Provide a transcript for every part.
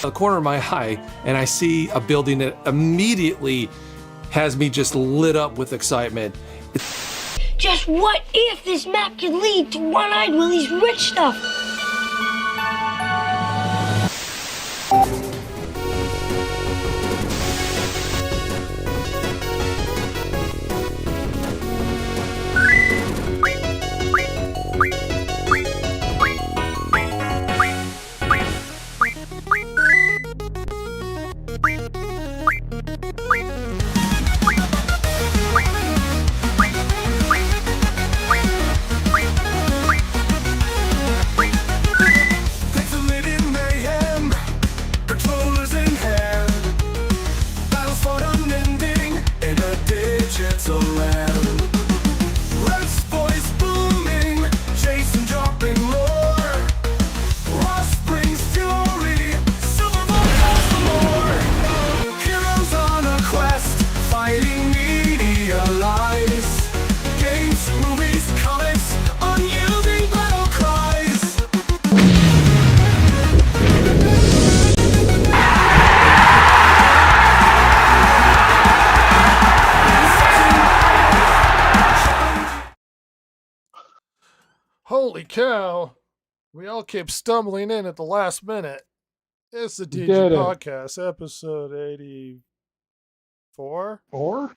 the corner of my eye, and I see a building that immediately has me just lit up with excitement. Just what if this map could lead to One-Eyed Willie's rich stuff? Holy cow. We all kept stumbling in at the last minute. It's the DG did it. Podcast, episode 84. 4?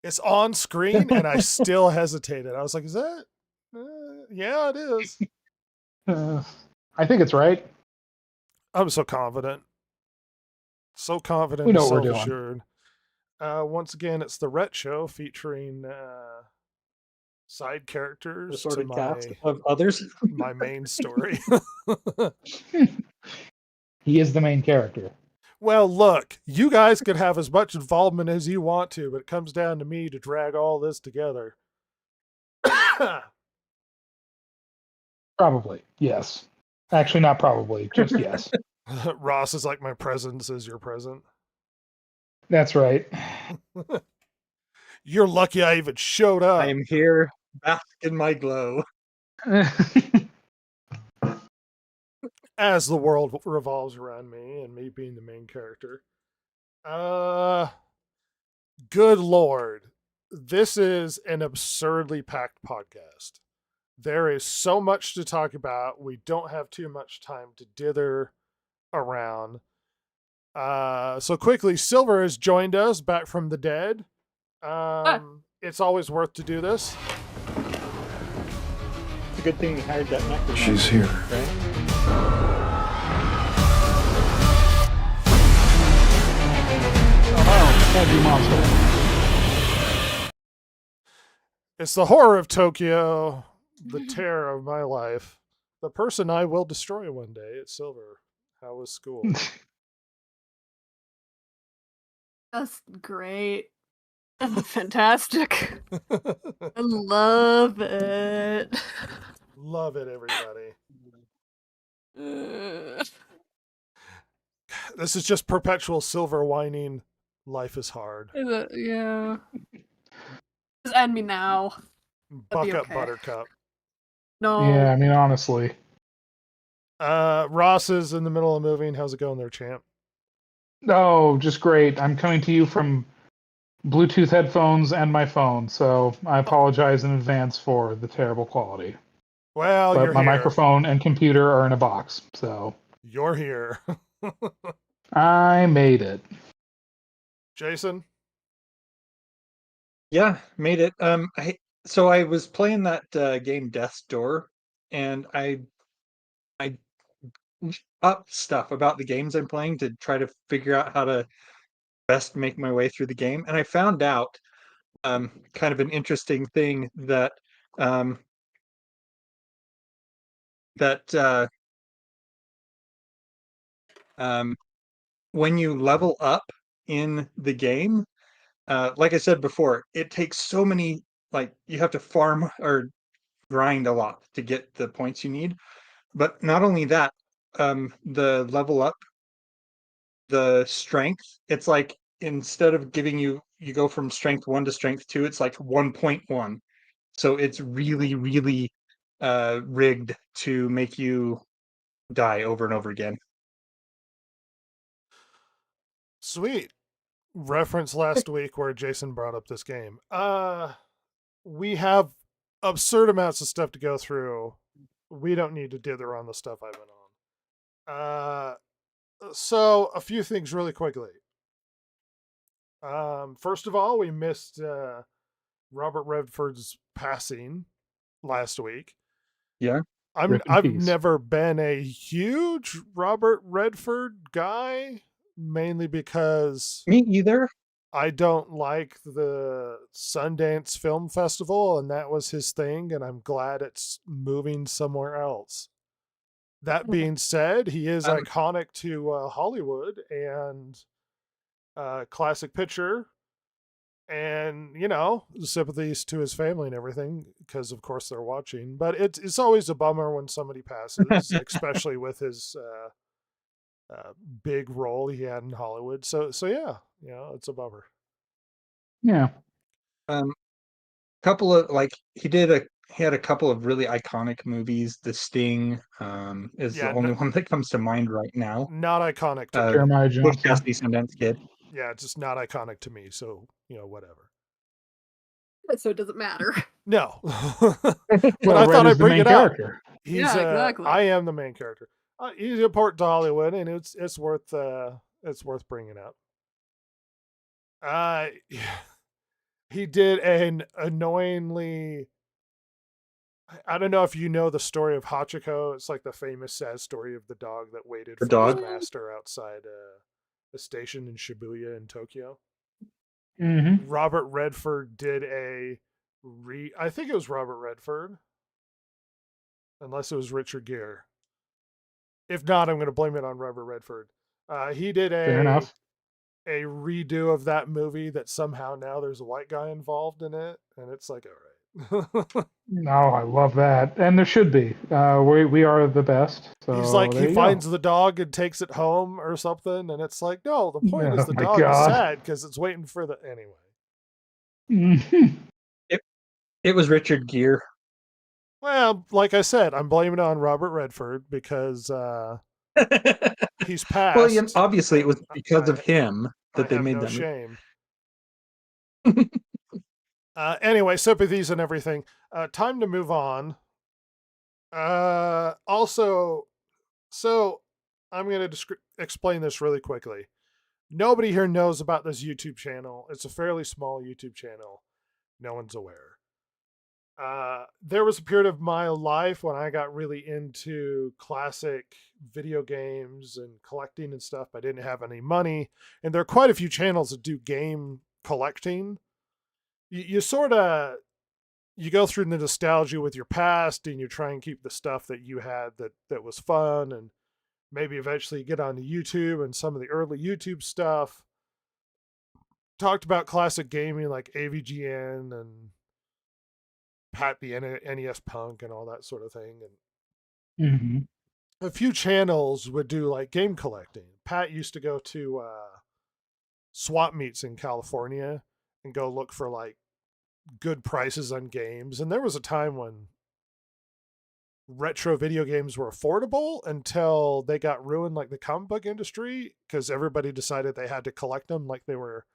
It's on screen, and I still hesitated. I was like, is that? Yeah, it is. I think it's right. I'm so confident. So confident We and know what we're doing. self-assured. Once again, it's the Rhett Show featuring side characters sort to of cast of others. my main story. He is the main character. Well, look, you guys could have as much involvement as you want to, but it comes down to me to drag all this together. Probably, yes. Actually, not probably, just yes. Ross is like, my presence is your present. That's right. You're lucky I even showed up. I am here, bask in my glow. As the world revolves around me and me being the main character. Good Lord. This is an absurdly packed podcast. There is so much to talk about. We don't have too much time to dither around. So quickly, Silver has joined us back from the dead. It's always worth to do this. It's a good thing we hired that necromancer. She's here. Right? Heavy monster. It's the horror of Tokyo, the terror of my life, the person I will destroy one day. It's Silver. How was school? That's great. That's fantastic. I love it. Love it, everybody. This is just perpetual Silver whining. Life is hard. Yeah. Just end me now. Buck up, okay. Buttercup. No. Yeah, I mean, honestly. Ross is in the middle of moving. How's it going there, champ? Oh, just great. I'm coming to you from Bluetooth headphones and my phone, so I apologize in advance for the terrible quality. Well, But you're my here. microphone and computer are in a box, so You're here. I made it. Jason? Yeah, made it. So I was playing that game Death's Door, and I up stuff about the games I'm playing to try to figure out how to best make my way through the game, and I found out kind of an interesting thing that when you level up in the game, like I said before, it takes so many, like, you have to farm or grind a lot to get the points you need. But not only that, the level up, the strength, it's like instead of giving you go from strength 1 to strength 2, it's like 1.1. So it's really, really rigged to make you die over and over again. Sweet. Reference last week where Jason brought up this game. We have absurd amounts of stuff to go through. We don't need to dither on the stuff I've been on. So a few things really quickly. First of all, we missed Robert Redford's passing last week. Yeah. Rip in I've peace. never been a huge Robert Redford guy, mainly because Me either. I don't like the Sundance Film Festival, and that was his thing, and I'm glad it's moving somewhere else. That being said, he is Um, iconic to Hollywood and classic picture, and sympathies to his family and everything, because of course they're watching. But it's always a bummer when somebody passes, especially with his big role he had in Hollywood. So yeah, it's a bummer. Yeah. Couple of he had a couple of really iconic movies. The Sting is Yeah, the only one that comes to mind right now. not iconic to me. Jeremiah Bush Johnson. Cassidy, Sundance Kid. Yeah, it's just not iconic to me. So whatever. So it doesn't matter. No, but Well, I Red thought is I'd the bring main it up. character. He's, Yeah, exactly. I am the main character. He's important to Hollywood, and it's worth bringing up. He did an annoyingly. I don't know if you know the story of Hachiko. It's like the famous sad story of the dog that waited The for dog? his master outside a station in Shibuya in Tokyo. Mm-hmm. Robert Redford did I think it was Robert Redford, unless it was Richard Gere. If not, I'm going to blame it on Robert Redford. He did Fair enough. a redo of that movie that somehow now there's a white guy involved in it, and it's like, all right. No, I love that, and there should be. We are the best. So He's like, there he you finds go. the dog and takes it home or something, and it's like, no, the point is Oh the my dog is God. sad because it's waiting for the anyway. Mhm. It was Richard Gere. Well, like I said, I'm blaming it on Robert Redford because he's passed. Well, yeah, obviously it was and because of him I that they have made no that movie. shame. Anyway, sympathies and everything. Time to move on. Also, so I'm going to explain this really quickly. Nobody here knows about this YouTube channel. It's a fairly small YouTube channel. No one's aware. There was a period of my life when I got really into classic video games and collecting and stuff. I didn't have any money, and there are quite a few channels that do game collecting. You sort of go through the nostalgia with your past, and you try and keep the stuff that you had that was fun, and maybe eventually get onto YouTube and some of the early YouTube stuff. Talked about classic gaming like AVGN and Pat the NES Punk and all that sort of thing. And Mhm. a few channels would do like game collecting. Pat used to go to swap meets in California and go look for like good prices on games. And there was a time when retro video games were affordable until they got ruined, like the comic book industry, because everybody decided they had to collect them like they were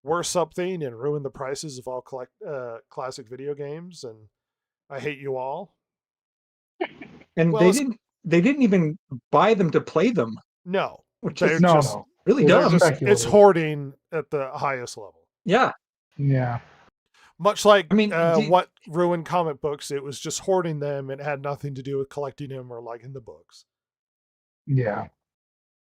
worth something and ruin the prices of all classic video games. And I hate you all. And Well, they didn't even buy them to play them, no, which they're is No, just no. really They're dumb. just- it's speculative. hoarding at the highest level. Yeah. Yeah. Much like I mean, what ruined comic books, it was just hoarding them. It had nothing to do with collecting them or liking the books. Yeah.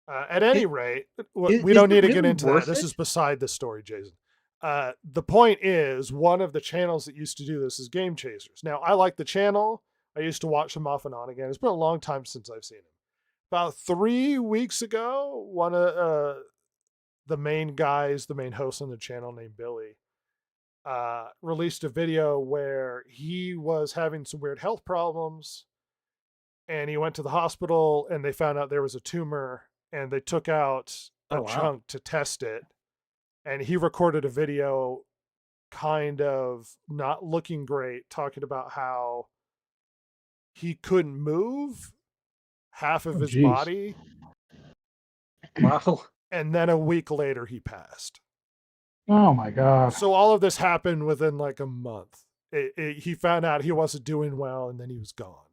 At any rate, we is don't it need to get really into that. worth This it? is beside the story, Jason. The point is, one of the channels that used to do this is Game Chasers. Now, I like the channel. I used to watch them off and on again. It's been a long time since I've seen them. About 3 weeks ago, one of the main guys, the main host on the channel named Billy, released a video where he was having some weird health problems, and he went to the hospital and they found out there was a tumor, and they took out a Oh, wow. chunk to test it, and he recorded a video kind of not looking great, talking about how he couldn't move half of Oh, his geez. body. Wow. and then a week later he passed. Oh my God. So all of this happened within like a month. He found out he wasn't doing well, and then he was gone.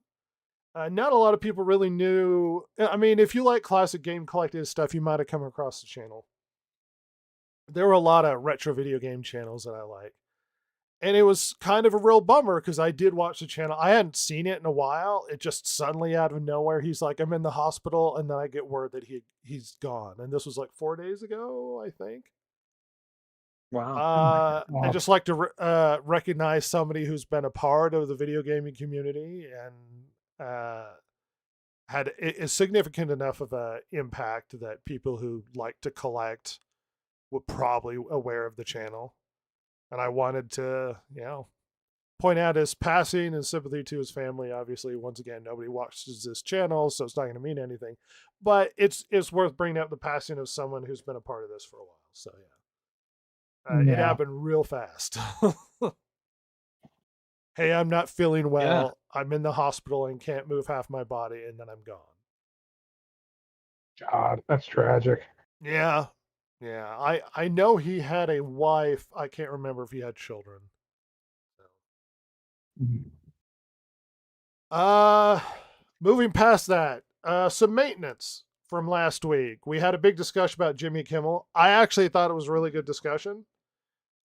Not a lot of people really knew. I mean, if you like classic game collecting stuff, you might have come across the channel. There were a lot of retro video game channels that I like. And it was kind of a real bummer because I did watch the channel. I hadn't seen it in a while. It just suddenly out of nowhere, he's like, I'm in the hospital. And then I get word that he's gone. And this was like 4 days ago, I think. Wow. I just like to recognize somebody who's been a part of the video gaming community and had a significant enough of an impact that people who like to collect were probably aware of the channel. And I wanted to, point out his passing and sympathy to his family. Obviously, once again, nobody watches this channel, so it's not going to mean anything. But it's worth bringing up the passing of someone who's been a part of this for a while. So yeah. It happened real fast. Hey, I'm not feeling well. Yeah. I'm in the hospital and can't move half my body, and then I'm gone. God, that's tragic. Yeah. Yeah. I know he had a wife. I can't remember if he had children. Moving past that, some maintenance from last week. We had a big discussion about Jimmy Kimmel. I actually thought it was a really good discussion.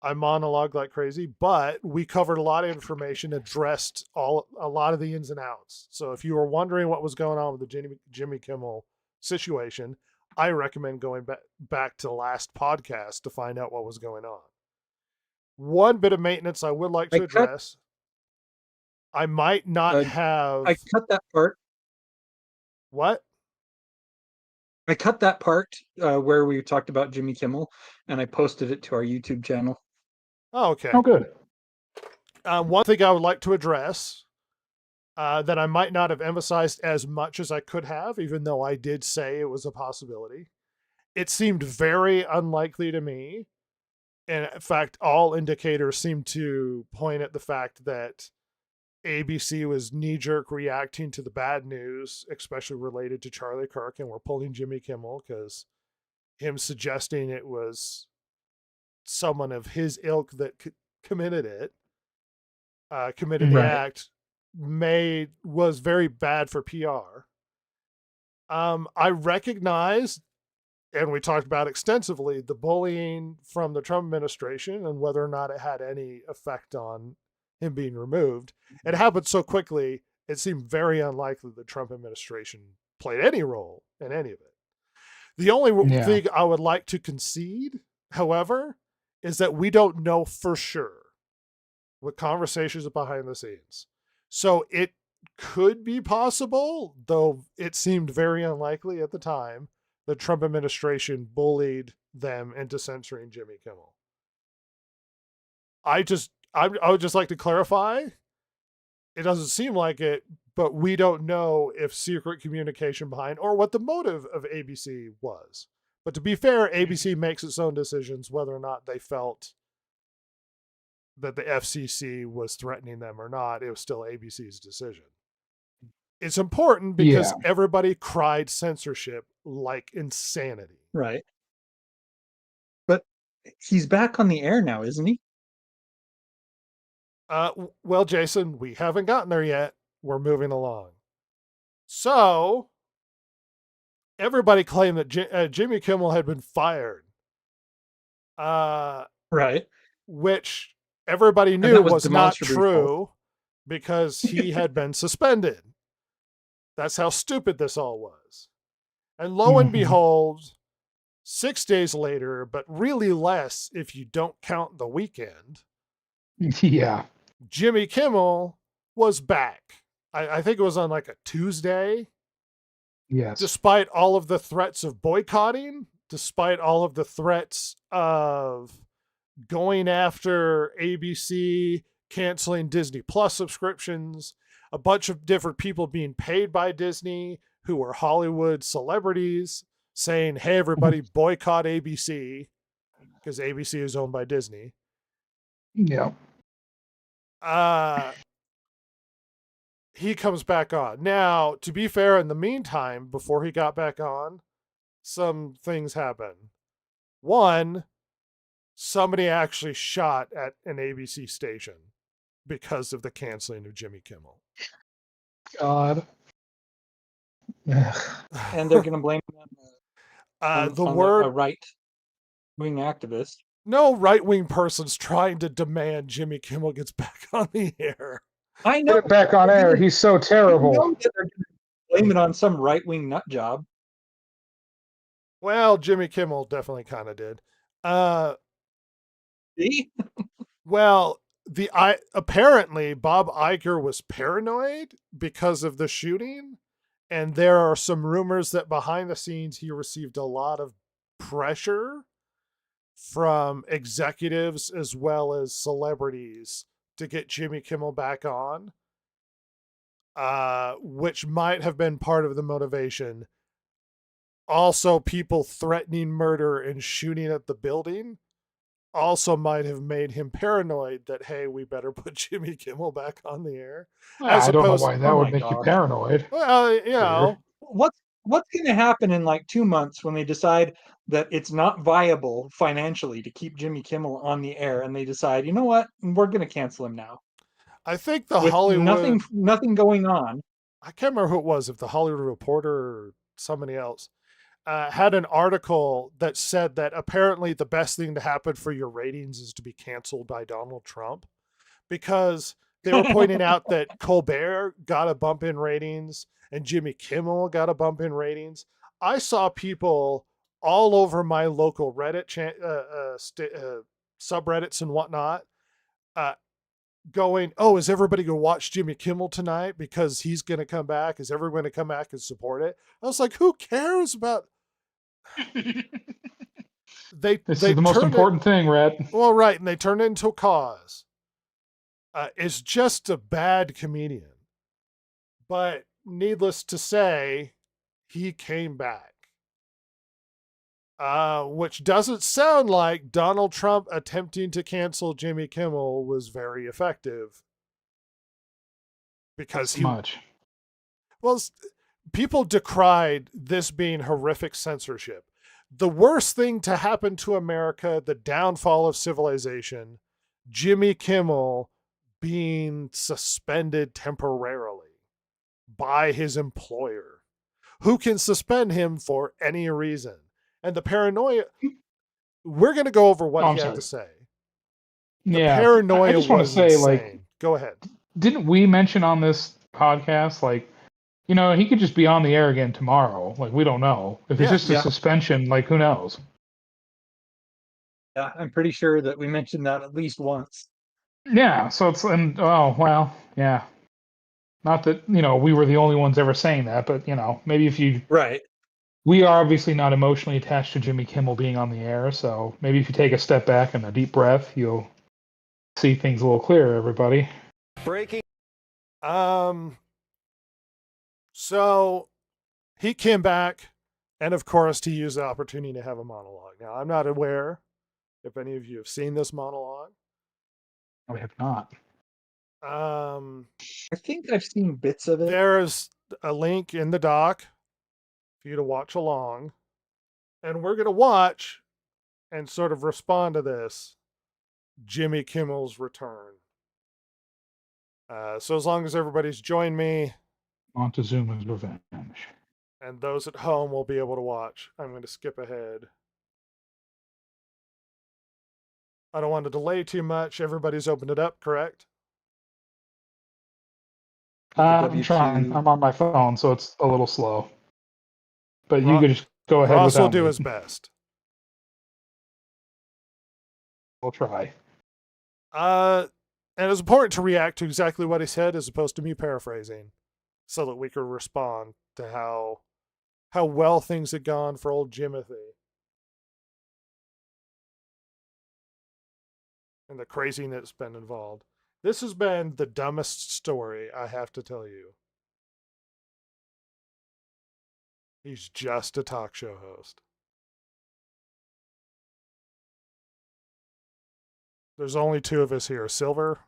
I monologued like crazy, but we covered a lot of information, addressed a lot of the ins and outs. So if you were wondering what was going on with the Jimmy Kimmel situation, I recommend going back to the last podcast to find out what was going on. One bit of maintenance I would like to address. I might not have... I cut that part. What? I cut that part where we talked about Jimmy Kimmel, and I posted it to our YouTube channel. Oh, okay. Oh, good. One thing I would like to address that I might not have emphasized as much as I could have, even though I did say it was a possibility. It seemed very unlikely to me. And in fact, all indicators seem to point at the fact that ABC was knee-jerk reacting to the bad news, especially related to Charlie Kirk, and we're pulling Jimmy Kimmel because him suggesting it was someone of his ilk that committed it, the act, was very bad for PR. I recognize, and we talked about extensively, the bullying from the Trump administration and whether or not it had any effect on him being removed. It happened so quickly, it seemed very unlikely the Trump administration played any role in any of it. The only thing I would like to concede, however, is that we don't know for sure with conversations behind the scenes. So it could be possible, though it seemed very unlikely at the time, the Trump administration bullied them into censoring Jimmy Kimmel. I would just like to clarify, it doesn't seem like it, but we don't know if secret communication behind or what the motive of ABC was. But to be fair, ABC makes its own decisions whether or not they felt that the FCC was threatening them or not. It was still ABC's decision. It's important because everybody cried censorship like insanity. Right. But he's back on the air now, isn't he? Well, Jason, we haven't gotten there yet. We're moving along. So, everybody claimed that Jimmy Kimmel had been fired. Right. Which everybody knew was not true because he had been suspended. That's how stupid this all was. And lo and behold, 6 days later, but really less if you don't count the weekend. Yeah. Jimmy Kimmel was back. I think it was on like a Tuesday. Yes. Despite all of the threats of boycotting, despite all of the threats of going after ABC, canceling Disney Plus subscriptions, a bunch of different people being paid by Disney who were Hollywood celebrities saying, hey, everybody boycott ABC because ABC is owned by Disney. Yeah. He comes back on. Now, to be fair, in the meantime, before he got back on, some things happen. One, somebody actually shot at an ABC station because of the canceling of Jimmy Kimmel. God. Ugh. And they're going to blame them The on word a right-wing activist. no right-wing person's trying to demand Jimmy Kimmel gets back on the air. I know. Get it back on air. He's so I terrible. know that they're going to blame it on some right-wing nut job. Well, Jimmy Kimmel definitely kind of did. See? Well, apparently Bob Iger was paranoid because of the shooting, and there are some rumors that behind the scenes he received a lot of pressure from executives as well as celebrities to get Jimmy Kimmel back on, which might have been part of the motivation. Also, people threatening murder and shooting at the building also might have made him paranoid that, hey, we better put Jimmy Kimmel back on the air. As I don't know opposed- why that Oh would my make you God. paranoid. Well, you know, What's going to happen in like 2 months when they decide that it's not viable financially to keep Jimmy Kimmel on the air, and they decide, you know what, we're going to cancel him now I think the with Hollywood, nothing going on. I can't remember who it was, if the Hollywood Reporter or somebody else, had an article that said that apparently the best thing to happen for your ratings is to be canceled by Donald Trump, because they were pointing out that Colbert got a bump in ratings and Jimmy Kimmel got a bump in ratings. I saw people all over my local Reddit subreddits and whatnot going, oh, is everybody going to watch Jimmy Kimmel tonight because he's going to come back? Is everyone going to come back and support it? I was like, who cares about... They This is the most important thing, Rhett. Well, right, and they turned it into a cause. Is just a bad comedian. But needless to say, he came back. Which doesn't sound like Donald Trump attempting to cancel Jimmy Kimmel was very effective. Because people decried this being horrific censorship. The worst thing to happen to America, the downfall of civilization, Jimmy Kimmel being suspended temporarily by his employer, who can suspend him for any reason. And the paranoia, we're going to go over what he had to say. The paranoia I just want to say, insane. like, go ahead. Didn't we mention on this podcast, like, you know, he could just be on the air again tomorrow. Like, we don't know. If it's just a suspension, like, who knows? Yeah, I'm pretty sure that we mentioned that at least once. Yeah, so it's, and, oh, well, yeah. Not that, you know, we were the only ones ever saying that, but, you know, maybe if you... Right. We are obviously not emotionally attached to Jimmy Kimmel being on the air, so maybe if you take a step back and a deep breath, you'll see things a little clearer, everybody. Breaking. So he came back, and of course, he used the opportunity to have a monologue. Now, I'm not aware if any of you have seen this monologue. We have not. I think I've seen bits of it. There's a link in the doc for you to watch along, and we're going to watch and sort of respond to this Jimmy Kimmel's return. So as long as everybody's joined me, Montezuma's revenge. and those at home will be able to watch, I'm going to skip ahead. I don't want to delay too much. Everybody's opened it up, correct? I'm trying. I'm on my phone, so it's a little slow. But you could just go ahead Ross will without do me. his best. We'll try. And it's important to react to exactly what he said as opposed to me paraphrasing, so that we can respond to how well things had gone for old Jimothy. And the craziness that's been involved. This has been the dumbest story, I have to tell you. He's just a talk show host. There's only two of us here. Silver?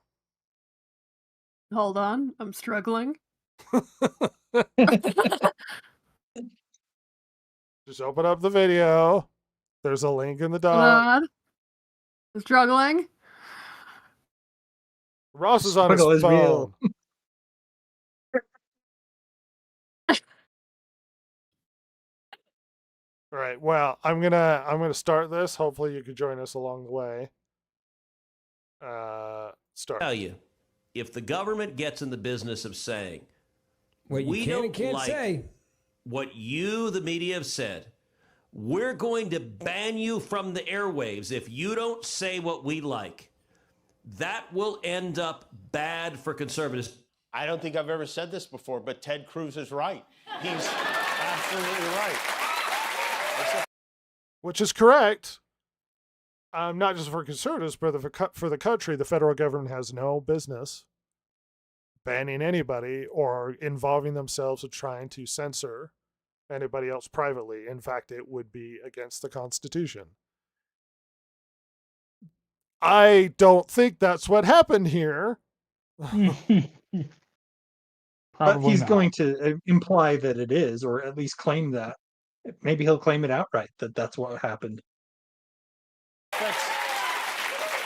Hold on, I'm struggling. Just Just open up the video. There's a link in the Hold doc. on. I'm struggling. Ross is on his Struggle is phone. real. All right. Well, I'm gonna start this. Hopefully, you can join us along the way. Start. Tell you, if the government gets in the business of saying, What you we can and don't can't like say. what you, the media, have said, we're going to ban you from the airwaves if you don't say what we like. That will end up bad for conservatives. I don't think I've ever said this before, but Ted Cruz is right. He's absolutely right. Which is correct. Not just for conservatives, but for the country, the federal government has no business banning anybody or involving themselves in trying to censor anybody else privately. In fact, it would be against the Constitution. I don't think that's what happened here. But he's not. going to imply that it is, or at least claim that. Maybe he'll claim it outright that that's what happened. That's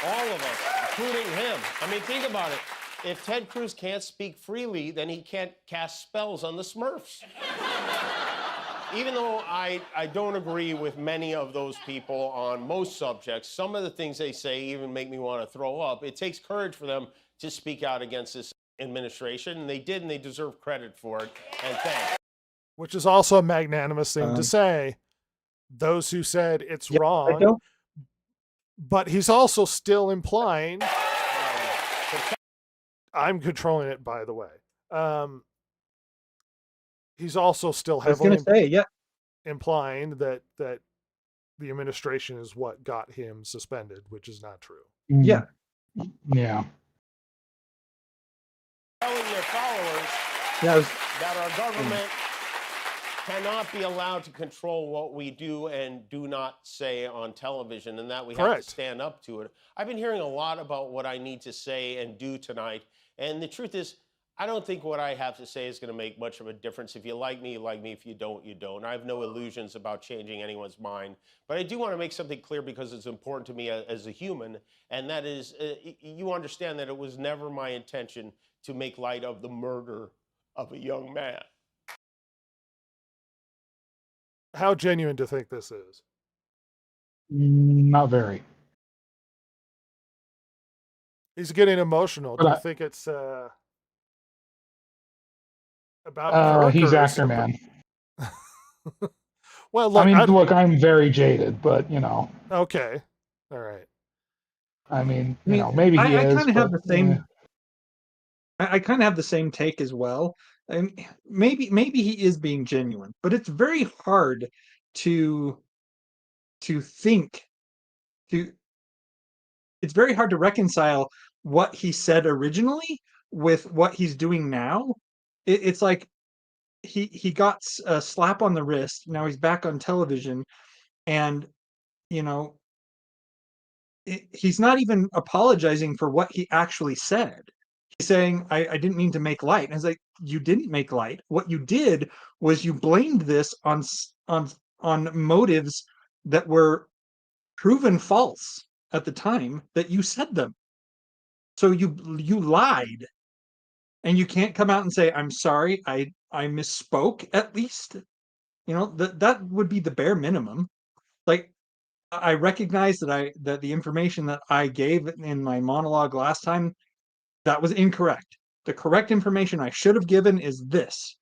all of us, including him. I mean, think about it. If Ted Cruz can't speak freely, then he can't cast spells on the Smurfs. Even though I don't agree with many of those people on most subjects, some of the things they say even make me want to throw up. It takes courage for them to speak out against this administration, and they did, and they deserve credit for it, and thanks. Which is also a magnanimous thing to say. Those who said it's I wrong, don't. but he's also still implying. I'm controlling it, by the way. He's also still I was going heavily to say, yeah. implying that the administration is what got him suspended, which is not true. Yeah. Yeah. Telling your followers Yeah. that our government cannot be allowed to control what we do and do not say on television, and that we have Correct. to stand up to it. I've been hearing a lot about what I need to say and do tonight, and the truth is, I don't think what I have to say is going to make much of a difference. If you like me, you like me. If you don't, you don't. I have no illusions about changing anyone's mind. But I do want to make something clear because it's important to me as a human, and that is, you understand that it was never my intention to make light of the murder of a young man. How genuine do you think this is? Not very. He's getting emotional. Do But you I- think it's about He's Parker's- Actorman. Well, look, I mean, look, I'm very jaded, but you know, okay, all right. I mean, I mean, maybe he I is. kind of have the but, same. I kind of have the same take as well. I mean, maybe he is being genuine, but it's very hard to think to. It's very hard to reconcile what he said originally with what he's doing now. It's like he got a slap on the wrist. Now he's back on television, and you know he's not even apologizing for what he actually said. He's saying, I didn't mean to make light. And it's like, you didn't make light. What you did was you blamed this on motives that were proven false at the time that you said them. So you lied. And you can't come out and say, I'm sorry, I misspoke at least. You know, that would be the bare minimum. Like, I recognize that the information that I gave in my monologue last time, that was incorrect. The correct information I should have given is this.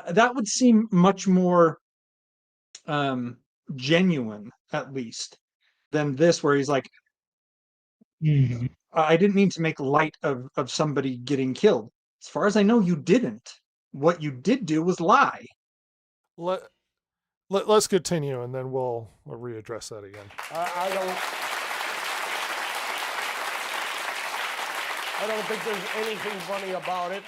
That would seem much more genuine, at least, than this, where he's like, Mhm. I didn't mean to make light of somebody getting killed. As far as I know, you didn't. What you did do was lie. Let's continue, and then we'll readdress that again. I don't think there's anything funny about it.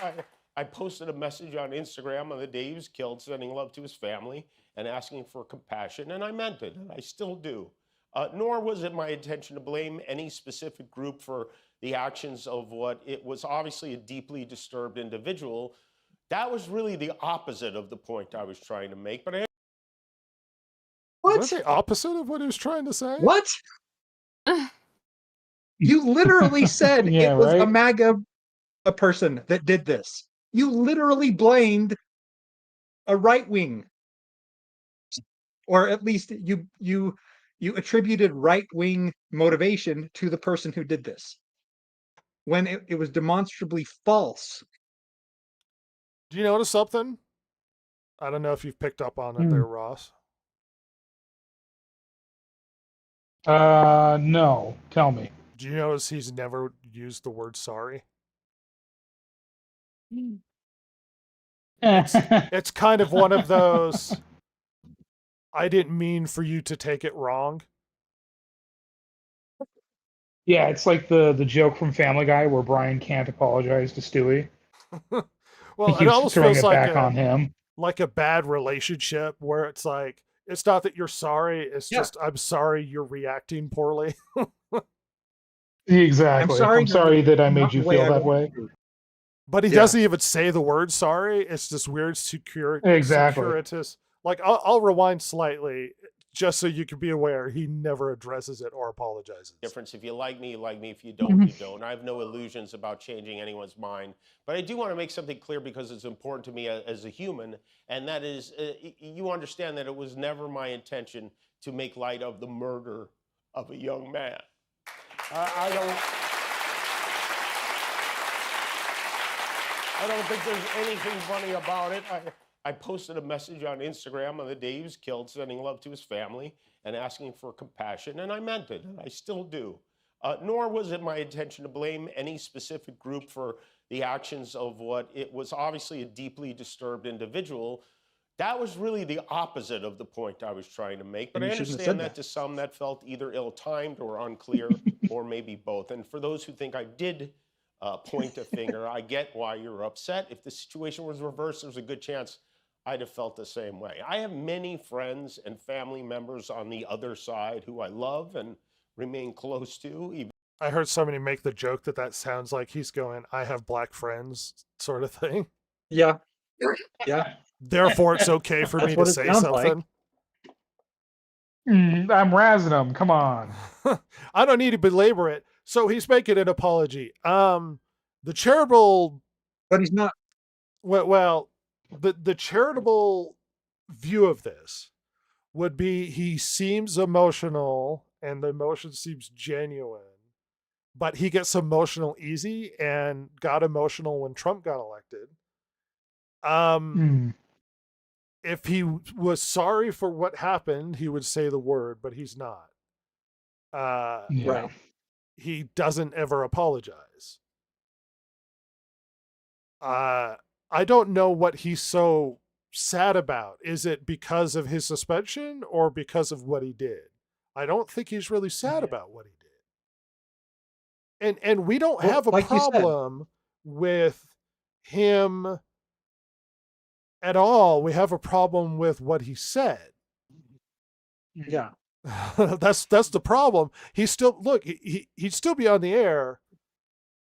I posted a message on Instagram on the day he was killed, sending love to his family and asking for compassion, and I meant it, and I still do. Nor was it my intention to blame any specific group for the actions of what it was obviously a deeply disturbed individual. That was really the opposite of the point I was trying to make, but What the opposite of what he was trying to say? What? You literally said Yeah, it was a right? MAGA a person that did this. You literally blamed a right wing, or at least you attributed right wing motivation to the person who did this when it was demonstrably false. Do you notice something? I don't know if you've picked up on it there, Ross. No. Tell me. Do you notice he's never used the word sorry? It's kind of one of those, I didn't mean for you to take it wrong. Yeah, it's like the joke from Family Guy where Brian can't apologize to Stewie. Well, He it keeps almost throwing feels it like back on him. like a bad relationship where it's like, it's not that you're sorry, it's just, I'm sorry you're reacting poorly. Exactly. I'm sorry that I made you feel that way. But he doesn't even say the word sorry. It's this weird Exactly. securitous. Like, I'll rewind slightly just so you can be aware he never addresses it or apologizes. Difference. If you like me, you like me. If you don't, you don't. I have no illusions about changing anyone's mind. But I do want to make something clear because it's important to me as a human, and that is, you understand that it was never my intention to make light of the murder of a young man. I don't think there's anything funny about it. I posted a message on Instagram on the day he was killed, sending love to his family and asking for compassion, and I meant it, and I still do. Nor was it my intention to blame any specific group for the actions of what it was obviously a deeply disturbed individual. That was really the opposite of the point I was trying to make, but I understand that to some that felt either ill-timed or unclear, or maybe both. And for those who think I did point a finger, I get why you're upset. If the situation was reversed, there's a good chance I'd have felt the same way. I have many friends and family members on the other side who I love and remain close to. I heard somebody make the joke that sounds like he's going, I have black friends, sort of thing. Yeah. Yeah. Therefore, it's okay for me to say something. I'm razzing him. Come on. I don't need to belabor it. So he's making an apology. The charitable... But he's not. Well, the charitable view of this would be he seems emotional and the emotion seems genuine, but he gets emotional easy and got emotional when Trump got elected. If he was sorry for what happened, he would say the word, but he's not. Right. He doesn't ever apologize. I don't know what he's so sad about. Is it because of his suspension or because of what he did? I don't think he's really sad about what he did. And we don't have a problem with him at all. We have a problem with what he said. Yeah. that's the problem. He's still, look, he'd still be on the air,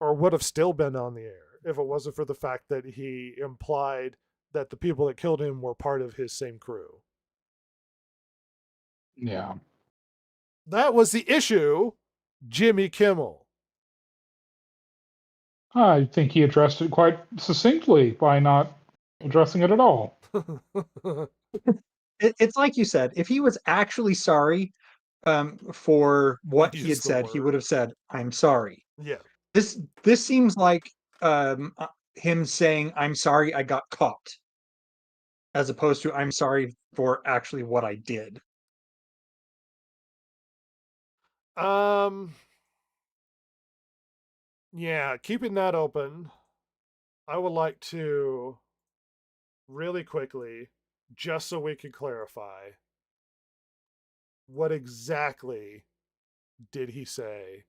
or would have still been on the air, if it wasn't for the fact that he implied that the people that killed him were part of his same crew. Yeah. That was the issue, Jimmy Kimmel. I think he addressed it quite succinctly by not addressing it at all. It's like you said, if he was actually sorry for what he had said, he would have said, I'm sorry. Yeah. This seems like him saying, I'm sorry I got caught, as opposed to I'm sorry for actually what I did. Yeah, keeping that open, I would like to really quickly, just so we can clarify, what exactly did he say?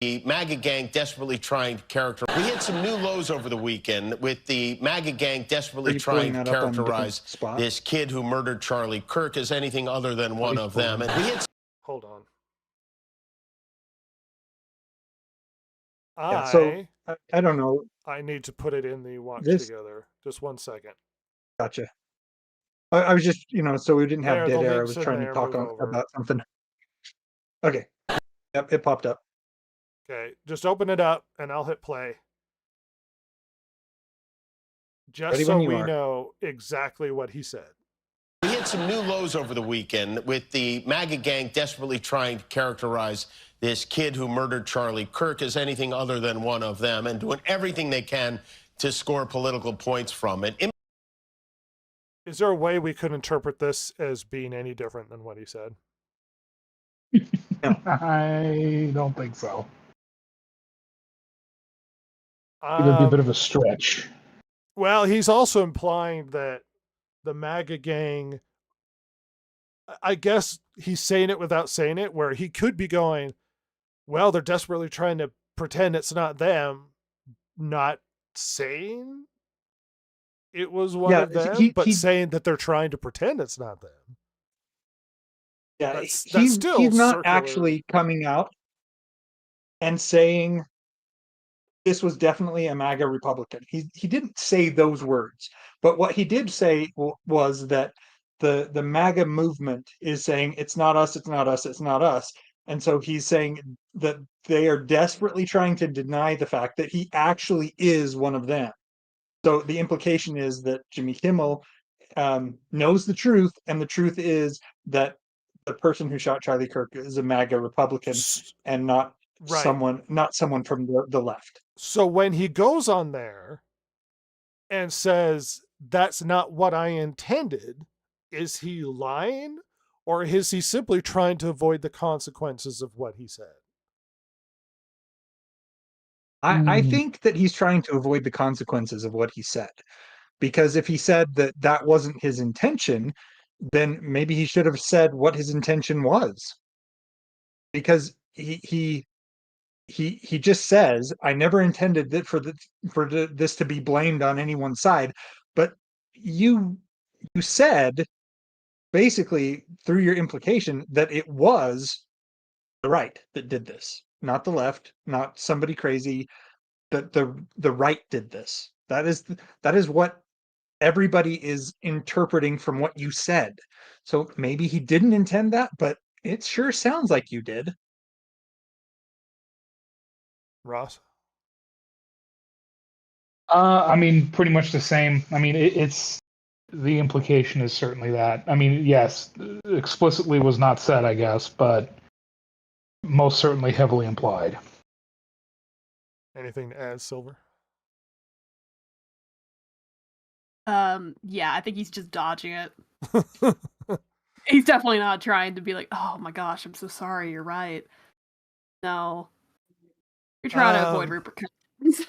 The MAGA gang desperately trying to characterize. We hit some new lows over the weekend with the MAGA gang desperately trying to characterize this kid who murdered Charlie Kirk as anything other than one of them. And we hit. Hold on. So I don't know. I need to put it in the watch together. Just 1 second. Gotcha. I was just, so we didn't have There, the dead air. I link's was in trying to there. talk Move over. about something. Okay. Yep, it popped up. Okay, just open it up and I'll hit play. Just Ready so when you we are. know exactly what he said. We hit some new lows over the weekend with the MAGA gang desperately trying to characterize this kid who murdered Charlie Kirk as anything other than one of them and doing everything they can to score political points from it. Is there a way we could interpret this as being any different than what he said? I don't think so. It would be a bit Um, of a stretch. well, he's also implying that the MAGA gang, I guess he's saying it without saying it, where he could be going, well, they're desperately trying to pretend it's not them, not saying it was one Yeah, of them, he but he saying that they're trying to pretend it's not them. yeah, That's still he's not circular. actually coming out and saying this was definitely a MAGA Republican. He didn't say those words, but what he did say was that the MAGA movement is saying it's not us, it's not us, it's not us, and so he's saying that they are desperately trying to deny the fact that he actually is one of them. So the implication is that Jimmy Kimmel knows the truth, and the truth is that the person who shot Charlie Kirk is a MAGA Republican and Right. not someone from the left. So when he goes on there and says, that's not what I intended, is he lying? Or is he simply trying to avoid the consequences of what he said? I think that he's trying to avoid the consequences of what he said. Because if he said that that wasn't his intention, then maybe he should have said what his intention was. Because he just says, I never intended that this to be blamed on anyone's side. But you said basically through your implication that it was the right that did this, not the left, not somebody crazy. That the right did this. That is what everybody is interpreting from what you said. So maybe he didn't intend that, but it sure sounds like you did. Ross? I mean, pretty much the same. I mean, it's the implication is certainly that. I mean, yes, explicitly was not said, I guess, but most certainly heavily implied. Anything to add, Silver? Yeah, I think he's just dodging it. He's definitely not trying to be like, oh my gosh, I'm so sorry, you're right. No. You're trying to avoid repercussions.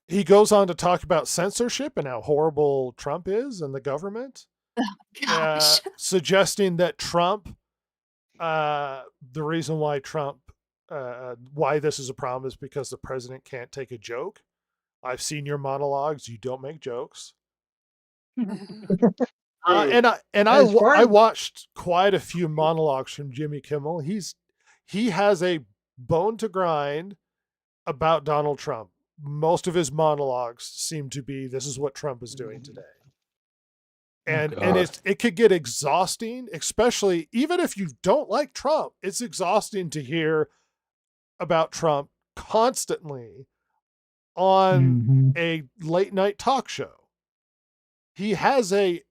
He goes on to talk about censorship and how horrible Trump is and the government. Gosh. Suggesting that Trump, the reason why why this is a problem is because the president can't take a joke. I've seen your monologues. You don't make jokes. I watched quite a few monologues from Jimmy Kimmel. He has a bone to grind about Donald Trump. Most of his monologues seem to be, this is what Trump is doing today. And it could get exhausting, especially even if you don't like Trump. It's exhausting to hear about Trump constantly on a late night talk show. He has an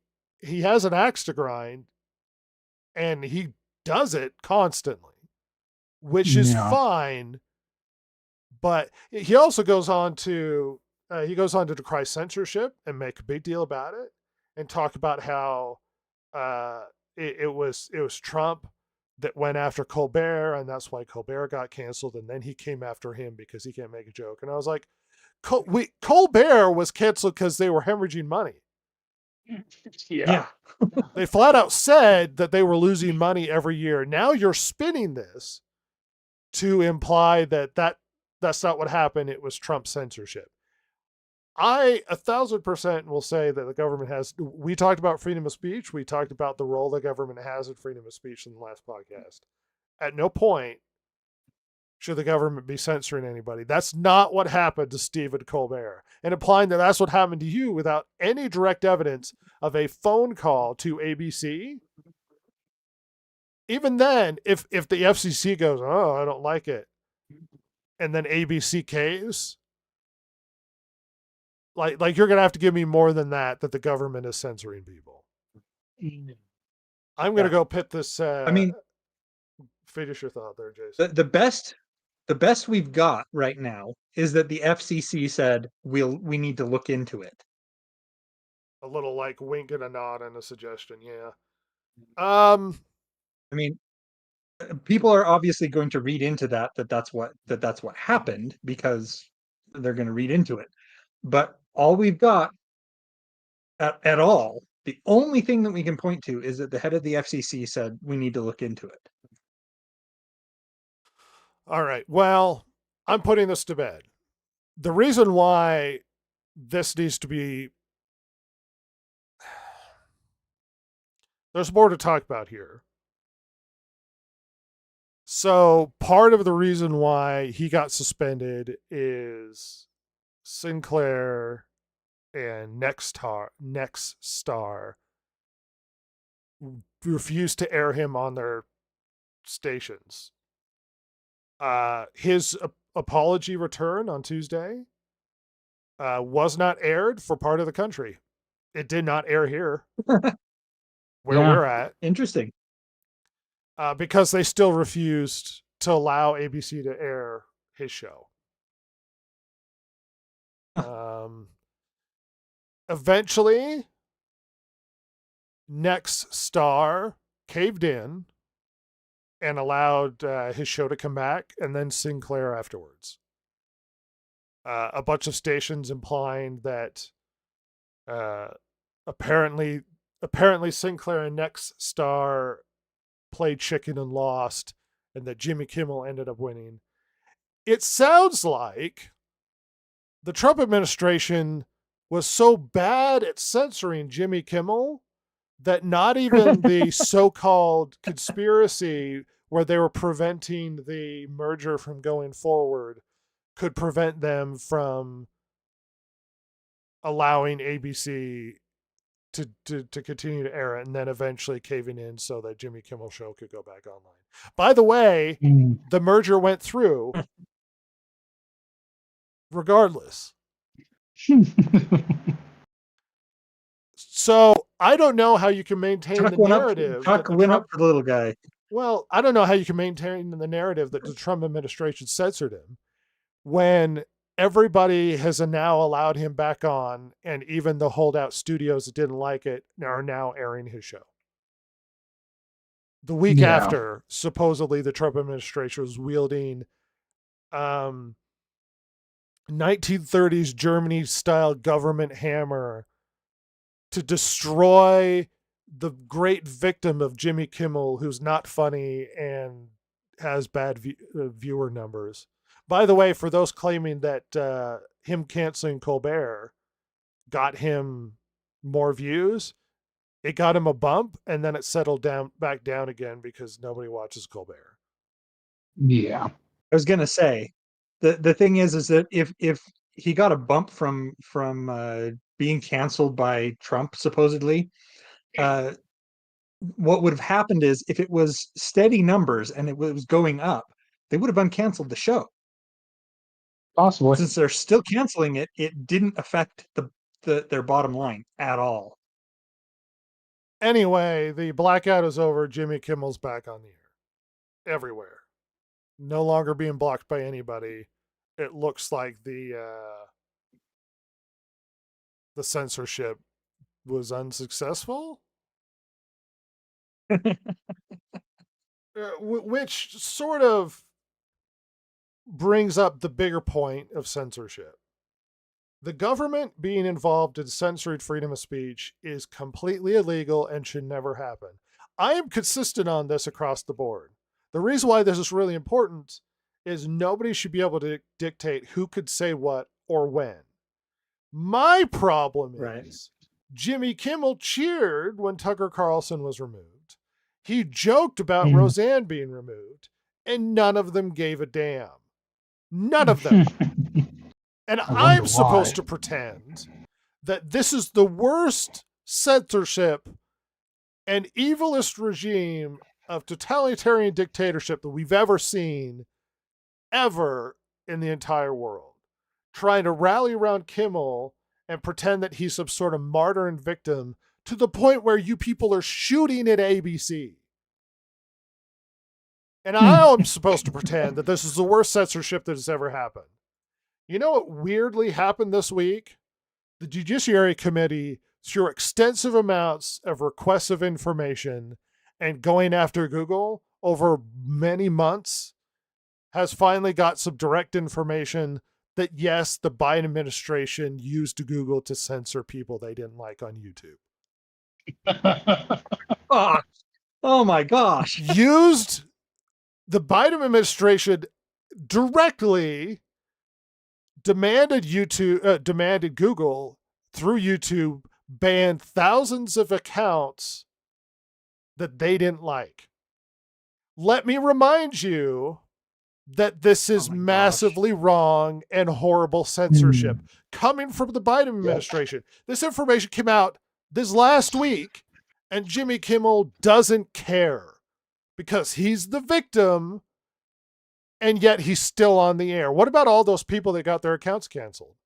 axe to grind, and he does it constantly, which is fine. But he also goes on to decry censorship and make a big deal about it, and talk about how it was Trump that went after Colbert, and that's why Colbert got canceled, and then he came after him because he can't make a joke. And I was like, Colbert was canceled because they were hemorrhaging money. Yeah. They flat out said that they were losing money every year. Now you're spinning this to imply that that's not what happened. It was Trump censorship. I 1,000% will say that the government has. We talked about freedom of speech. We talked about the role the government has in freedom of speech in the last podcast. At no point should the government be censoring anybody? That's not what happened to Stephen Colbert. And implying that that's what happened to you without any direct evidence of a phone call to ABC. Even then, if the FCC goes, oh, I don't like it, and then ABC caves, like you're gonna have to give me more than that the government is censoring people. I'm gonna go pit this. I mean, finish your thought there, Jason. the best we've got right now is that the FCC said we need to look into it. A little like wink and a nod and a suggestion, yeah. I mean, people are obviously going to read into that's what happened because they're going to read into it. But all we've got at all, the only thing that we can point to is that the head of the FCC said we need to look into it. All right. Well, I'm putting this to bed. The reason why this needs to be... There's more to talk about here. So part of the reason why he got suspended is Sinclair and Nexstar refused to air him on their stations. His apology return on Tuesday was not aired for part of the country. It did not air here where we're at. Interesting. Because they still refused to allow ABC to air his show. Eventually, Nexstar caved in and allowed his show to come back, and then Sinclair afterwards. A bunch of stations implying that apparently Sinclair and Nexstar played chicken and lost, and that Jimmy Kimmel ended up winning. It sounds like the Trump administration was so bad at censoring Jimmy Kimmel that not even the so-called conspiracy where they were preventing the merger from going forward could prevent them from allowing ABC to continue to air it, and then eventually caving in so that Jimmy Kimmel show could go back online. By the way, the merger went through regardless. So I don't know how you can maintain the narrative. Chuck went up for the little guy. Well, I don't know how you can maintain the narrative that the Trump administration censored him when everybody has now allowed him back on, and even the holdout studios that didn't like it are now airing his show. The week after, supposedly the Trump administration was wielding 1930s Germany-style government hammer to destroy the great victim of Jimmy Kimmel, who's not funny and has bad viewer numbers. By the way, for those claiming that him canceling Colbert got him more views, it got him a bump, and then it settled back down again because nobody watches Colbert. Yeah. I was gonna say, the thing is that if he got a bump from being canceled by Trump supposedly, what would have happened is if it was steady numbers and it was going up, they would have uncanceled the show. Possibly. Since they're still canceling it, it didn't affect their bottom line at all. Anyway, the blackout is over. Jimmy Kimmel's back on the air. Everywhere. No longer being blocked by anybody. It looks like the censorship was unsuccessful. Which sort of brings up the bigger point of censorship. The government being involved in censoring freedom of speech is completely illegal and should never happen. I am consistent on this across the board. The reason why this is really important is nobody should be able to dictate who could say what or when. My problem is Jimmy Kimmel cheered when Tucker Carlson was removed. He joked about Roseanne being removed. and none of them gave a damn. None of them. And I wonder I'm supposed why. to pretend that this is the worst censorship and evilest regime of totalitarian dictatorship that we've ever seen, ever in the entire world. Trying to rally around Kimmel and pretend that he's some sort of martyr and victim to the point where you people are shooting at ABC. And I'm supposed to pretend that this is the worst censorship that has ever happened. You know what weirdly happened this week? The Judiciary Committee, through extensive amounts of requests of information and going after Google over many months, has finally got some direct information that, yes, the Biden administration used Google to censor people they didn't like on YouTube. Oh my gosh. Used the Biden administration directly demanded Google through YouTube ban thousands of accounts that they didn't like. Let me remind you that this is massively wrong and horrible censorship coming from the Biden administration. This information came out this last week, and Jimmy Kimmel doesn't care because he's the victim, and yet he's still on the air. What about all those people that got their accounts canceled?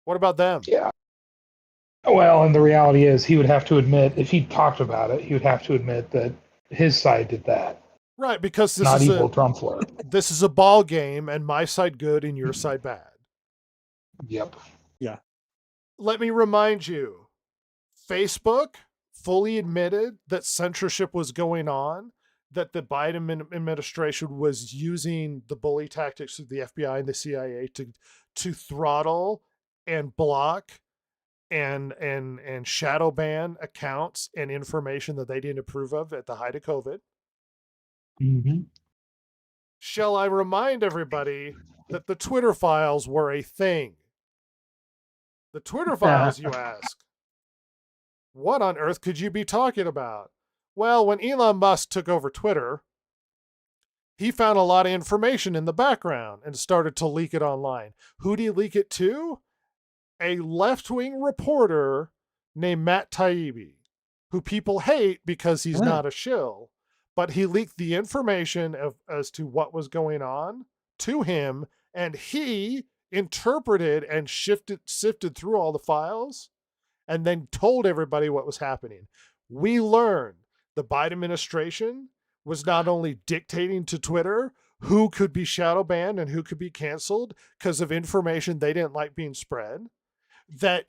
What about them? Yeah. Well, and the reality is he would have to admit, if he talked about it, he would have to admit that his side did that. Right, because this Not is evil drum flirt. This is a ball game, and my side good and your side bad. Yep. Yeah. Let me remind you, Facebook fully admitted that censorship was going on, that the Biden administration was using the bully tactics of the FBI and the CIA to throttle and block and shadow ban accounts and information that they didn't approve of at the height of COVID. Mm-hmm. Shall I remind everybody that the Twitter files were a thing? The Twitter files, you ask? What on earth could you be talking about? Well, when Elon Musk took over Twitter, he found a lot of information in the background and started to leak it online. Who did he leak it to? A left-wing reporter named Matt Taibbi, who people hate because he's not a shill. But he leaked the information as to what was going on to him, and he interpreted and sifted through all the files and then told everybody what was happening. We learned the Biden administration was not only dictating to Twitter who could be shadow banned and who could be canceled because of information they didn't like being spread, that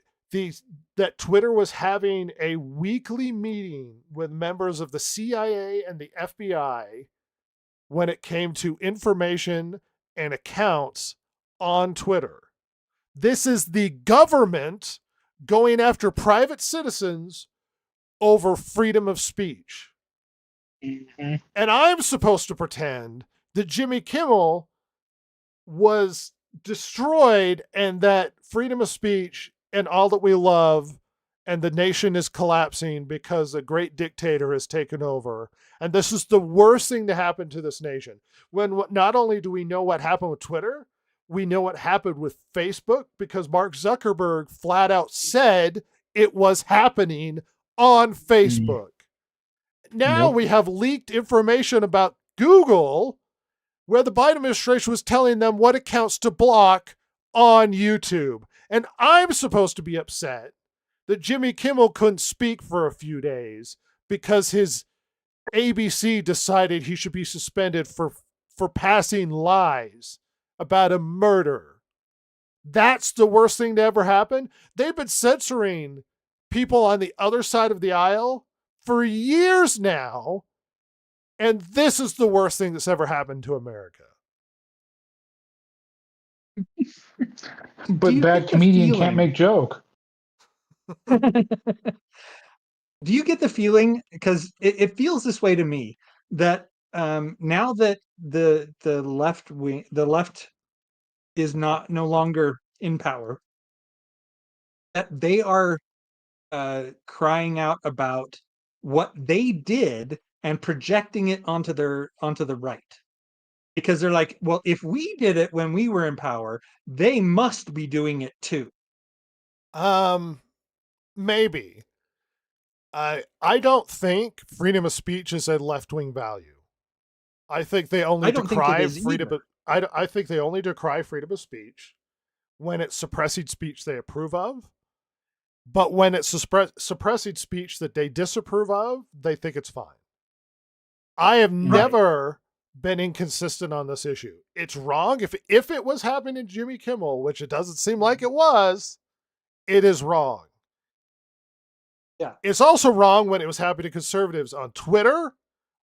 Twitter was having a weekly meeting with members of the CIA and the FBI when it came to information and accounts on Twitter. This is the government going after private citizens over freedom of speech. Mm-hmm. And I'm supposed to pretend that Jimmy Kimmel was destroyed and that freedom of speech and all that we love and the nation is collapsing because a great dictator has taken over. And this is the worst thing to happen to this nation. When not only do we know what happened with Twitter, we know what happened with Facebook because Mark Zuckerberg flat out said it was happening on Facebook. Now we have leaked information about Google where the Biden administration was telling them what accounts to block on YouTube. And I'm supposed to be upset that Jimmy Kimmel couldn't speak for a few days because his ABC decided he should be suspended for passing lies about a murder. That's the worst thing to ever happen. They've been censoring people on the other side of the aisle for years now, and this is the worst thing that's ever happened to America. But bad comedian can't make joke. Do you get the feeling, because it feels this way to me, that now that the left is no longer in power, that they are crying out about what they did and projecting it onto the right. because they're like, well, if we did it when we were in power, they must be doing it too. Maybe. I don't think freedom of speech is a left-wing value. I think they only I don't think it decry is freedom. either. I think they only decry freedom of speech when it's suppressing speech they approve of. But when it's suppressing speech that they disapprove of, they think it's fine. I have never been inconsistent on this issue. It's wrong. If it was happening to Jimmy Kimmel, which it doesn't seem like it was, it is wrong. Yeah. It's also wrong when it was happening to conservatives on Twitter,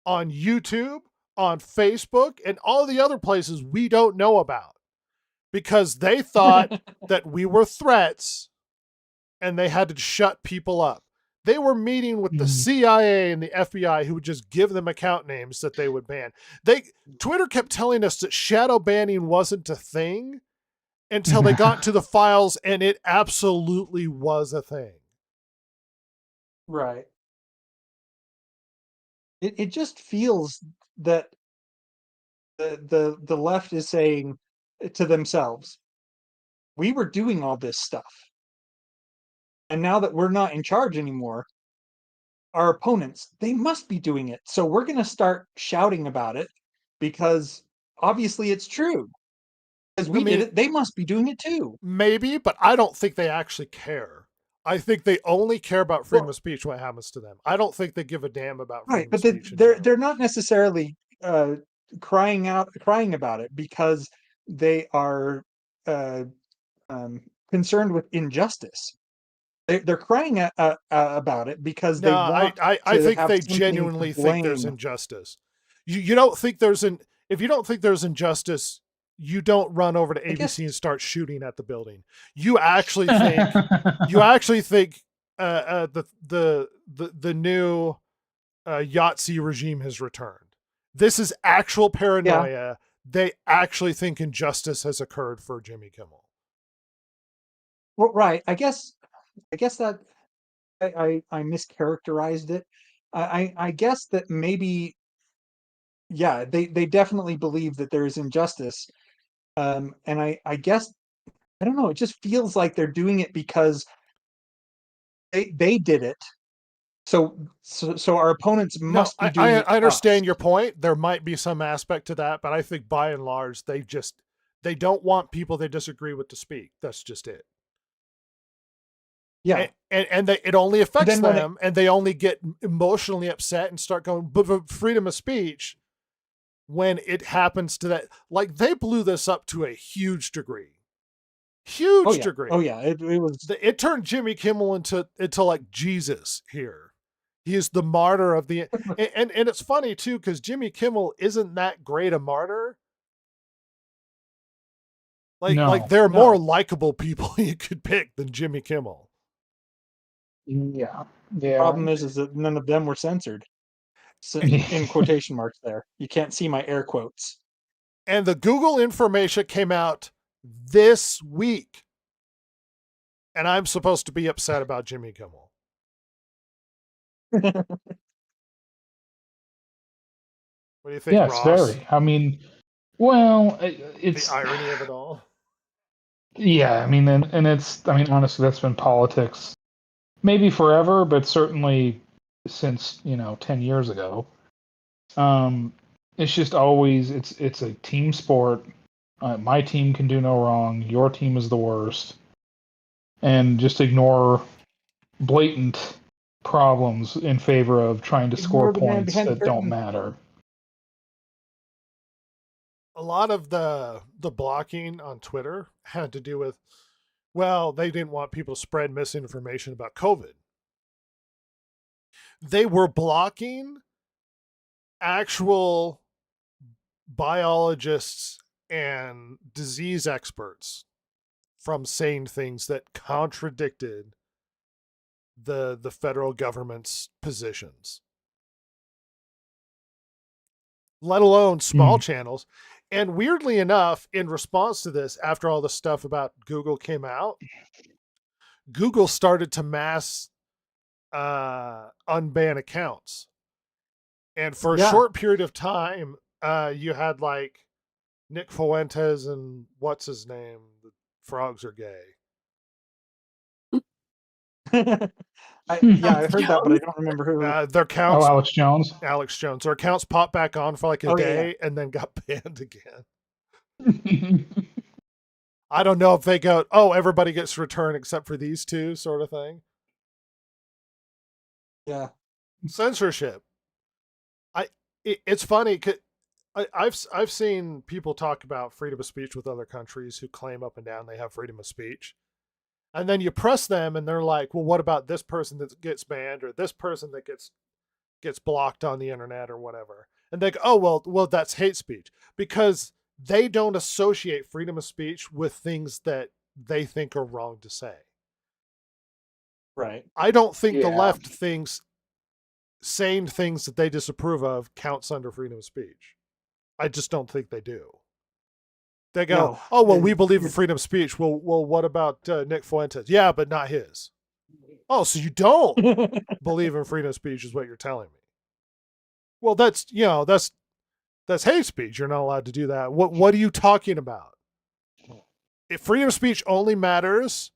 on YouTube, on Facebook, and all the other places we don't know about. Because they thought that we were threats and they had to shut people up. They were meeting with the CIA and the FBI who would just give them account names that they would ban. Twitter kept telling us that shadow banning wasn't a thing until they got to the files, and it absolutely was a thing. Right. It just feels that the left is saying to themselves, we were doing all this stuff. And now that we're not in charge anymore, our opponents, they must be doing it. So we're going to start shouting about it because obviously it's true. Because we did it, they must be doing it too. Maybe, but I don't think they actually care. I think they only care about freedom of speech when it happens to them. I don't think they give a damn about freedom of speech. They're not necessarily crying about it because they are concerned with injustice. They're crying about it because they want. I think they genuinely think there's injustice. You don't think if you don't think there's injustice, you don't run over to ABC and start shooting at the building. You actually think the new Yahtzee regime has returned. This is actual paranoia. Yeah. They actually think injustice has occurred for Jimmy Kimmel. Well, right. I guess that I mischaracterized it. I guess that maybe, yeah, they definitely believe that there is injustice. And I guess, I don't know, it just feels like they're doing it because they did it. So our opponents must be doing it. I understand your point. There might be some aspect to that, but I think by and large, they don't want people they disagree with to speak. That's just it. Yeah. And it only affects them, and they only get emotionally upset and start going, but freedom of speech, when it happens to that. Like, they blew this up to a huge degree. Degree. Oh yeah, it turned Jimmy Kimmel into like Jesus here. He is the martyr of the and it's funny too, because Jimmy Kimmel isn't that great a martyr. Like there are more likable people you could pick than Jimmy Kimmel. Yeah. The problem is that none of them were censored. So, in quotation marks there. You can't see my air quotes. And the Google information came out this week. And I'm supposed to be upset about Jimmy Kimmel. What do you think, yes, Ross? Very. I mean, well, it's the irony of it all. Yeah, I mean, and it's, I mean, honestly, that's been politics maybe forever, but certainly since, 10 years ago. It's just always, it's a team sport. My team can do no wrong. Your team is the worst. And just ignore blatant problems in favor of trying to score points that don't matter. A lot of the blocking on Twitter had to do with, well, they didn't want people to spread misinformation about COVID. They were blocking actual biologists and disease experts from saying things that contradicted the federal government's positions, let alone small channels. And weirdly enough, in response to this, after all the stuff about Google came out, Google started to mass unban accounts. And for a short period of time, you had like Nick Fuentes and what's his name? The frogs are gay. Yeah, I heard that, but I don't remember who. Their Oh, accounts, Alex Jones. Alex Jones, their accounts popped back on for like a Oh, yeah, day and then got banned again. I don't know if they go, oh, everybody gets returned except for these two, sort of thing. Yeah. Censorship. It's funny. I've seen people talk about freedom of speech with other countries who claim up and down they have freedom of speech. And then you press them and they're like, well, what about this person that gets banned or this person that gets blocked on the internet or whatever? And they go, oh, well, that's hate speech, because they don't associate freedom of speech with things that they think are wrong to say. Right. I don't think the Yeah. left thinks saying things that they disapprove of counts under freedom of speech. I just don't think they do. They go, No. oh, well, And we believe in freedom of speech. Well, what about Nick Fuentes? Yeah, but not his. Oh, so you don't believe in freedom of speech is what you're telling me. Well, that's hate speech. You're not allowed to do that. What are you talking about? If freedom of speech only matters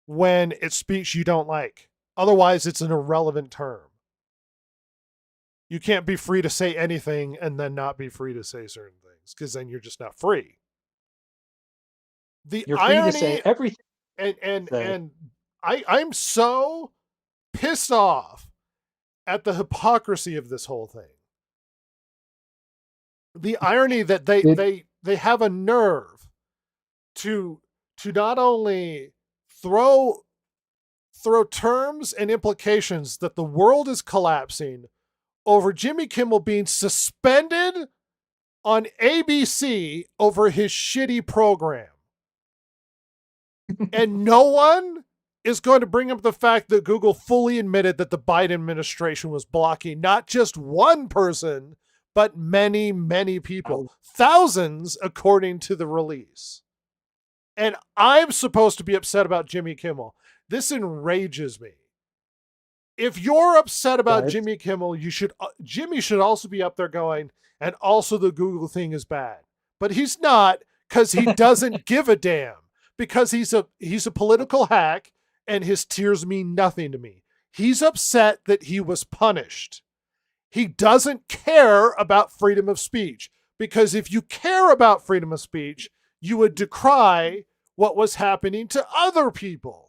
when it's speech you don't like. Otherwise, it's an irrelevant term. You can't be free to say anything and then not be free to say certain things, because then you're just not free. The You're free irony, to say everything. and I'm so pissed off at the hypocrisy of this whole thing. The irony that they have a nerve to not only throw terms and implications that the world is collapsing over Jimmy Kimmel being suspended on ABC over his shitty program. And no one is going to bring up the fact that Google fully admitted that the Biden administration was blocking not just one person, but many, many people. Thousands, according to the release. And I'm supposed to be upset about Jimmy Kimmel. This enrages me. If you're upset about Jimmy Kimmel, Jimmy should also be up there going, and also the Google thing is bad. But he's not, because he doesn't give a damn. Because he's a political hack, and his tears mean nothing to me. He's upset that he was punished. He doesn't care about freedom of speech, because if you care about freedom of speech, you would decry what was happening to other people.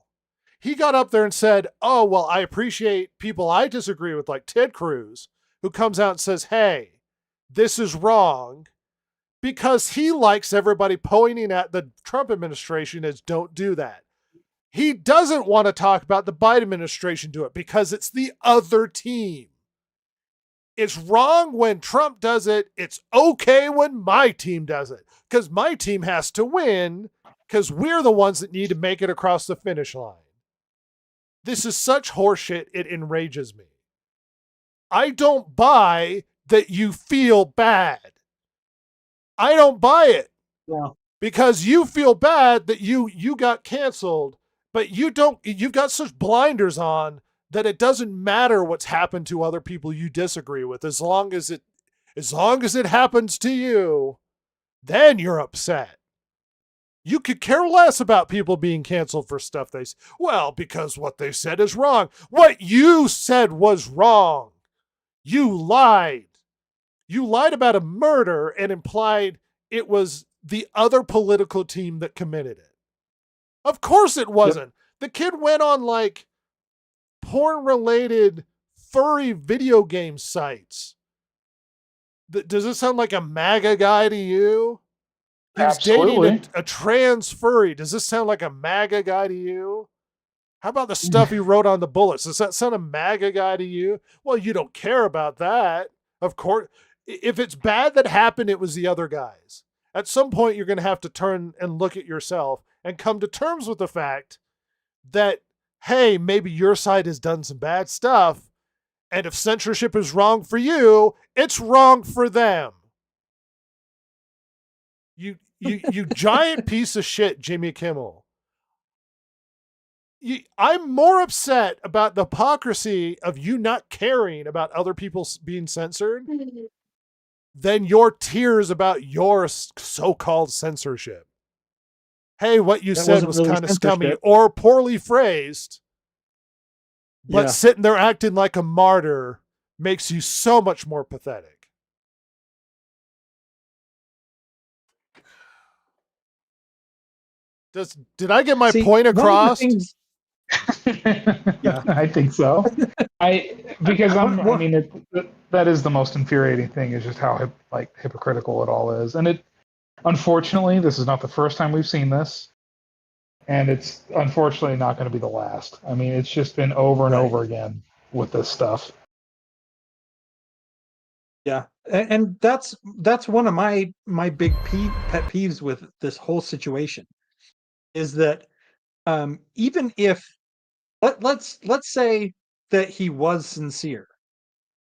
He got up there and said, oh, well, I appreciate people I disagree with, like Ted Cruz, who comes out and says, hey, this is wrong, because he likes everybody pointing at the Trump administration as don't do that. He doesn't want to talk about the Biden administration do it because it's the other team. It's wrong when Trump does it. It's okay when my team does it, because my team has to win, because we're the ones that need to make it across the finish line. This is such horseshit, it enrages me. I don't buy that you feel bad. I don't buy it. Yeah. Because you feel bad that you got canceled, but you've got such blinders on that it doesn't matter what's happened to other people you disagree with. As long as it happens to you, then you're upset. You could care less about people being canceled for stuff they say. Well, because what they said is wrong. What you said was wrong. You lied. You lied about a murder and implied it was the other political team that committed it. Of course it wasn't. Yep. The kid went on like porn-related furry video game sites. Does this sound like a MAGA guy to you? He's Absolutely. dating a trans furry. Does this sound like a MAGA guy to you? How about the stuff he wrote on the bullets? Does that sound a MAGA guy to you? Well, you don't care about that. Of course, if it's bad that happened, it was the other guys. At some point, you're going to have to turn and look at yourself and come to terms with the fact that, hey, maybe your side has done some bad stuff. And if censorship is wrong for you, it's wrong for them. You giant piece of shit, Jimmy Kimmel. I'm more upset about the hypocrisy of you not caring about other people being censored than your tears about your so-called censorship. Hey, what you That said wasn't was really kind of scummy censorship. or poorly phrased, but Yeah. sitting there acting like a martyr makes you so much more pathetic. Did I get my See, point one of the across? things- Yeah. I think so. Because What- that is the most infuriating thing, is just how hypocritical it all is. And unfortunately, this is not the first time we've seen this, and it's unfortunately not going to be the last. I mean, it's just been over and Right. over again with this stuff. Yeah, and that's one of my big pet peeves with this whole situation, is that even if let's say that he was sincere.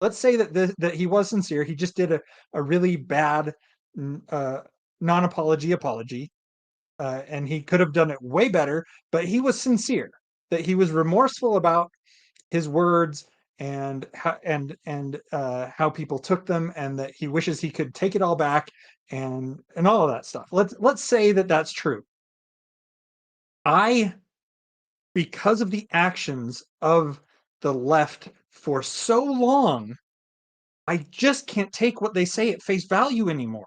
Let's say that he was sincere. He just did a really bad non-apology apology, and he could have done it way better. But he was sincere. That he was remorseful about his words and how people took them, and that he wishes he could take it all back, and all of that stuff. Let's say that that's true. Because of the actions of the left for so long, I just can't take what they say at face value anymore.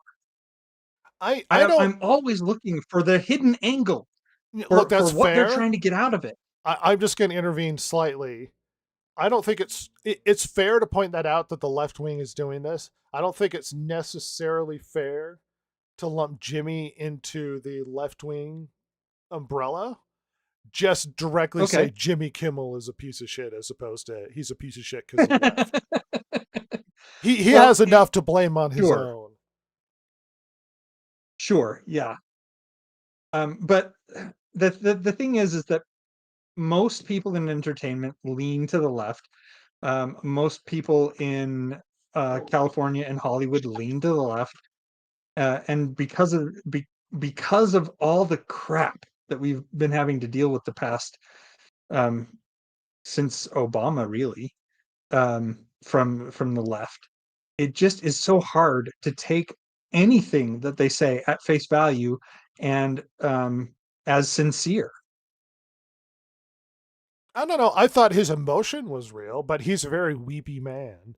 I'm always looking for the hidden angle Look, that's for what they're fair. trying to get out of it. I'm just going to intervene slightly. I don't think it's fair to point that out, that the left wing is doing this. I don't think it's necessarily fair to lump Jimmy into the left wing umbrella. Just directly say Jimmy Kimmel is a piece of shit, as opposed to he's a piece of shit because he left. He has enough to blame on his own. Sure, yeah. But the thing is that most people in entertainment lean to the left. Most people in California and Hollywood lean to the left, and because of all the crap that we've been having to deal with the past, since Obama, really, from the left, it just is so hard to take anything that they say at face value and as sincere. I don't know. I thought his emotion was real, but he's a very weepy man.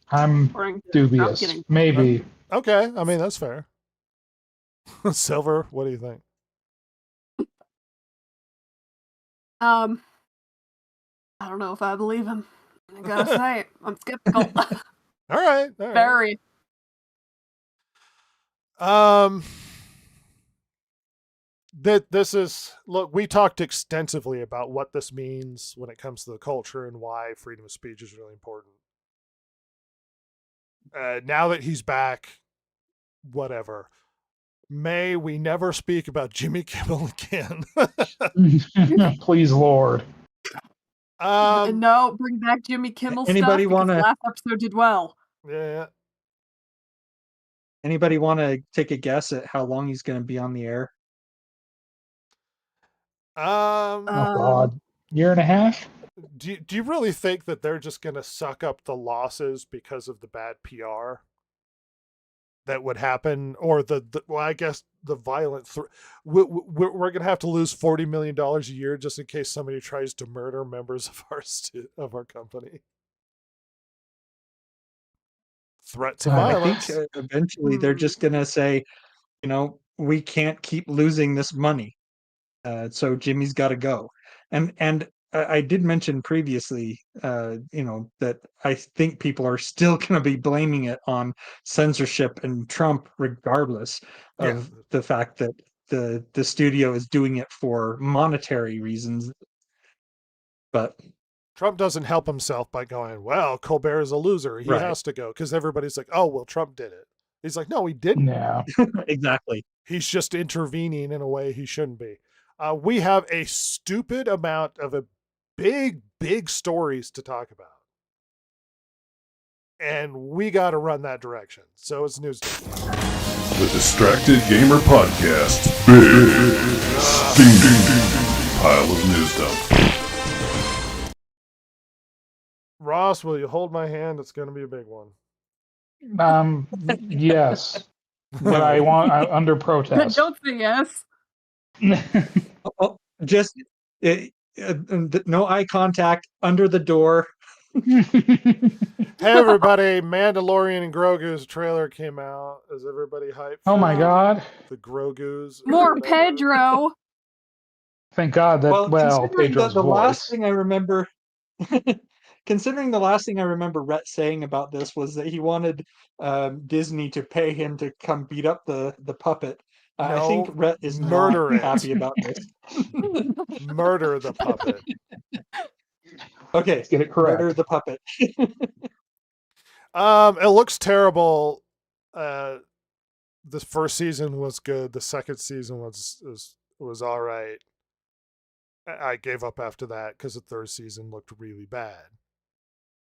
I'm dubious. Maybe. Okay, I mean, that's fair. Silver, what do you think? I don't know if I believe him. I gotta say, I'm skeptical. All right. Very. This is, look, we talked extensively about what this means when it comes to the culture and why freedom of speech is really important. Now that he's back, whatever. May we never speak about Jimmy Kimmel again. Please, Lord. No, bring back Jimmy Kimmel Anybody stuff, want to? Last episode did well. Yeah. Anybody want to take a guess at how long he's going to be on the air? Oh God, year and a half. Do you really think that they're just going to suck up the losses because of the bad PR that would happen, or well, I guess the violent? We're going to have to lose $40 million a year just in case somebody tries to murder members of our company. Threats of violence. I think eventually they're just going to say, we can't keep losing this money, so Jimmy's got to go. And I did mention previously, that I think people are still going to be blaming it on censorship and Trump, regardless of the fact that the studio is doing it for monetary reasons. But Trump doesn't help himself by going, well, Colbert is a loser. He has to go, because everybody's like, oh, well, Trump did it. He's like, no, he didn't. Yeah, exactly. He's just intervening in a way he shouldn't be. We have a stupid amount of big stories to talk about. And we got to run that direction. So it's news. The Distracted Gamer Podcast. Big steaming pile of news dump. Ross, will you hold my hand? It's going to be a big one. Yes, but I want under protest. Don't say yes. Oh, just no eye contact under the door. Hey everybody, Mandalorian and Grogu's trailer came out. Is everybody hyped? Oh my God! The Grogu's. More Pedro. Thank God that Considering Pedro's the voice. last thing I remember, considering the last thing I remember Rhett saying about this was that he wanted Disney to pay him to come beat up the puppet. I think No, Rhett is murder not it. happy about this. Murder the puppet. Okay, Let's get it correct. murder the puppet. It looks terrible. The first season was good. The second season was all right. I gave up after that because the third season looked really bad.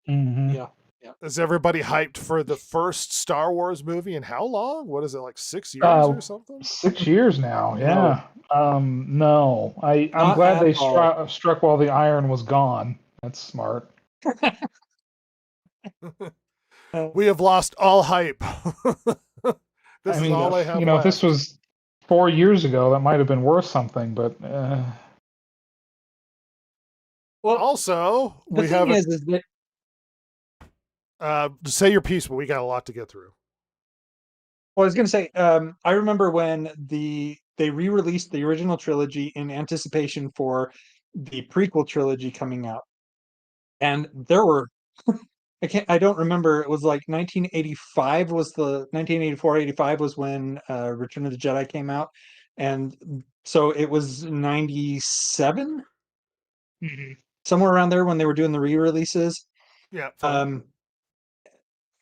Mm-hmm. Yeah. Is everybody hyped for the first Star Wars movie? And how long? What is it, like 6 years or something? 6 years now. Yeah. No. I'm Not glad they at all. struck while the iron was gone. That's smart. We have lost all hype. This is all I have if left. this was 4 years ago, that might have been worth something, but Well, also, the we thing have is that say your piece, but we got a lot to get through. well, I was going to say, I remember when they re-released the original trilogy in anticipation for the prequel trilogy coming out, and there were I don't remember. It was like 1985 was the 1984, 85 was when Return of the Jedi came out, and so it was 97, somewhere around there when they were doing the re-releases. Yeah. Fine.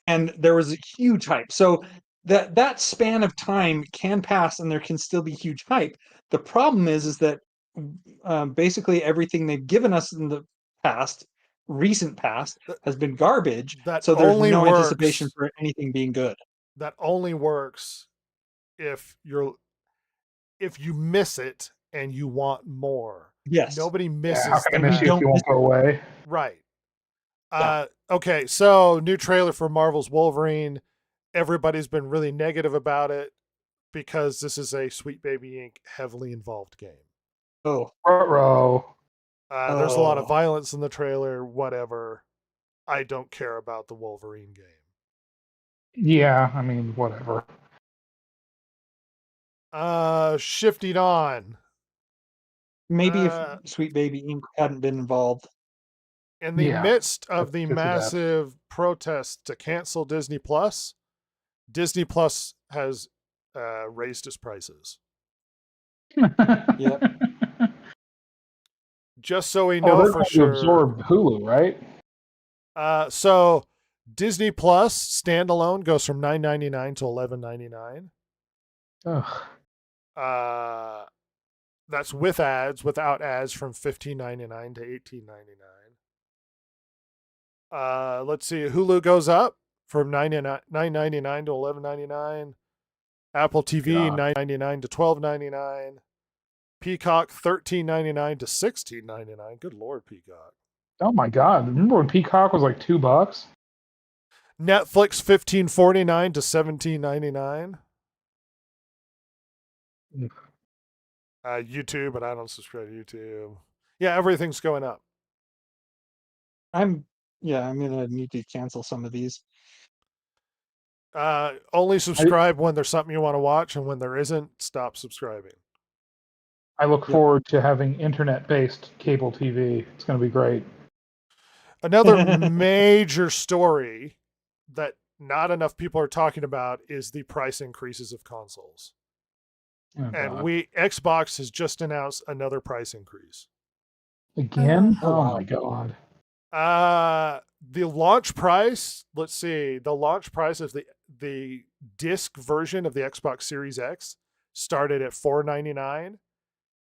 And there was a huge hype. So that span of time can pass, and there can still be huge hype. The problem is that basically everything they've given us in the recent past, has been garbage. That So there's only no works- anticipation for anything being good. That only works if you miss it and you want more. Yes. Nobody misses. how can I miss you if you won't go away? Right. Yeah. Okay, so new trailer for Marvel's Wolverine. Everybody's been really negative about it because this is a Sweet Baby Inc. heavily involved game. Oh. Ruh-roh. There's a lot of violence in the trailer, whatever. I don't care about the Wolverine game. Yeah, whatever. Shifting on. Maybe if Sweet Baby Inc. hadn't been involved. In the midst of the Good for that. massive protest to cancel Disney Plus has raised its prices. Yep. Just so we know they're for going sure. to absorb Hulu, right? So Disney Plus standalone goes from $9.99 to $11.99. Ugh. That's with ads. Without ads, from $15.99 to $18.99. Let's see. Hulu goes up from $9.99 to $11.99. Apple TV $9.99 to $12.99. Peacock $13.99 to $16.99. Good Lord, Peacock. Oh my God! Remember when Peacock was like $2? Netflix $15.49 to $17.99. YouTube, but I don't subscribe to YouTube. Yeah, everything's going up. I'm gonna need to cancel some of these. Only subscribe when there's something you want to watch, and when there isn't, stop subscribing. I look forward to having internet-based cable TV. It's going to be great. Another major story that not enough people are talking about is the price increases of consoles. Oh, And God. Xbox has just announced another price increase. Again? wow. My God. The launch price, let's see, the launch price of the disc version of the Xbox Series X started at $499,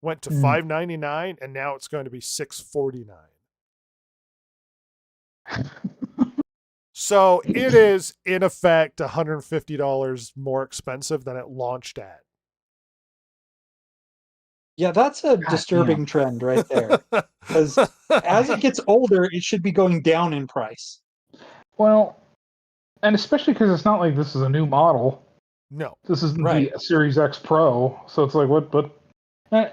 went to $599, and now it's going to be $649. So it is in effect $150 more expensive than it launched at. Yeah, that's a God disturbing damn. trend right there. Because as it gets older, it should be going down in price. Well, and especially because it's not like this is a new model. No. This isn't Right. the Series X Pro, so it's like what? But uh,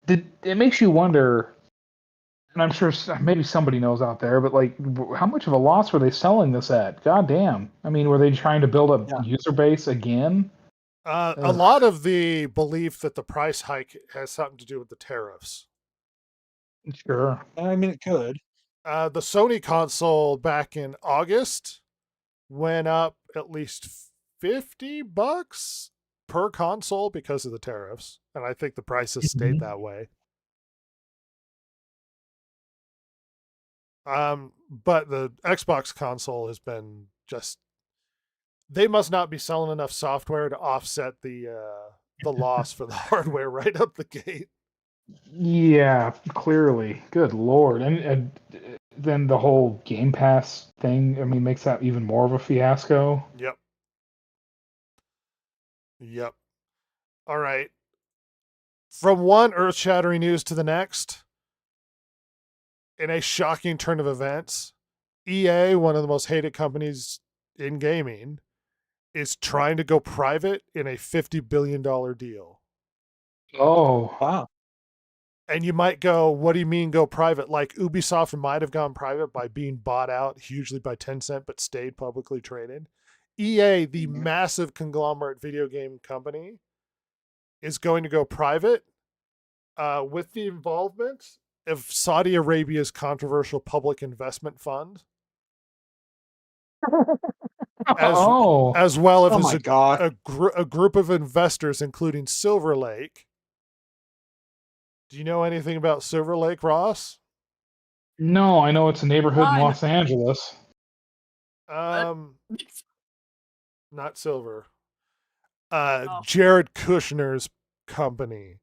it makes you wonder, and I'm sure maybe somebody knows out there, but like, how much of a loss were they selling this at? God damn! I mean, were they trying to build a Yeah. user base again? A lot of the belief that the price hike has something to do with the tariffs. Sure. I mean, it could. The Sony console back in August went up at least $50 per console because of the tariffs, and I think the price has stayed that way. But the Xbox console has been just, they must not be selling enough software to offset the loss for the hardware right up the gate. Yeah, clearly. Good lord. And then the whole Game Pass thing, I mean, makes that even more of a fiasco. Yep. All right. From one earth-shattering news to the next, in a shocking turn of events, EA, one of the most hated companies in gaming, is trying to go private in a $50 billion deal. Oh. Wow. And you might go, what do you mean go private? Like Ubisoft might have gone private by being bought out hugely by Tencent, but stayed publicly traded. EA, the massive conglomerate video game company, is going to go private with the involvement of Saudi Arabia's controversial public investment fund, as well Oh as my God. a group of investors, including Silver Lake. Do you know anything about Silver Lake, Ross? No, I know it's a neighborhood in Los Angeles. Not Silver. Oh. Jared Kushner's company.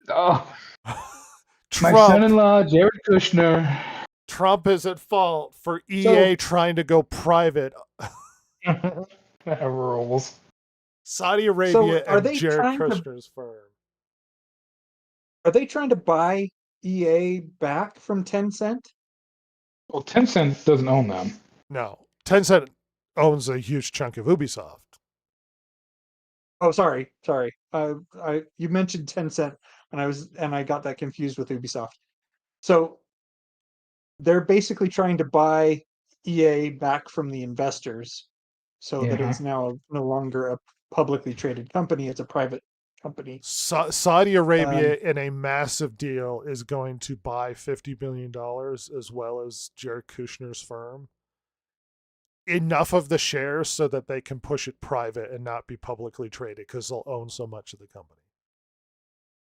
Oh, my Trump, son-in-law, Jared Kushner. Trump is at fault for EA trying to go private. That rules. Saudi Arabia So are and they Jared trying to- Kushner's firm. Are they trying to buy EA back from Tencent? Well, Tencent doesn't own them. No. Tencent owns a huge chunk of Ubisoft. Oh, sorry. You mentioned Tencent, and I got that confused with Ubisoft. So they're basically trying to buy EA back from the investors, so that Yeah. it's now no longer a publicly traded company; it's a private company. Saudi Arabia, in a massive deal, is going to buy $50 billion, as well as Jared Kushner's firm. Enough of the shares so that they can push it private and not be publicly traded, because they'll own so much of the company.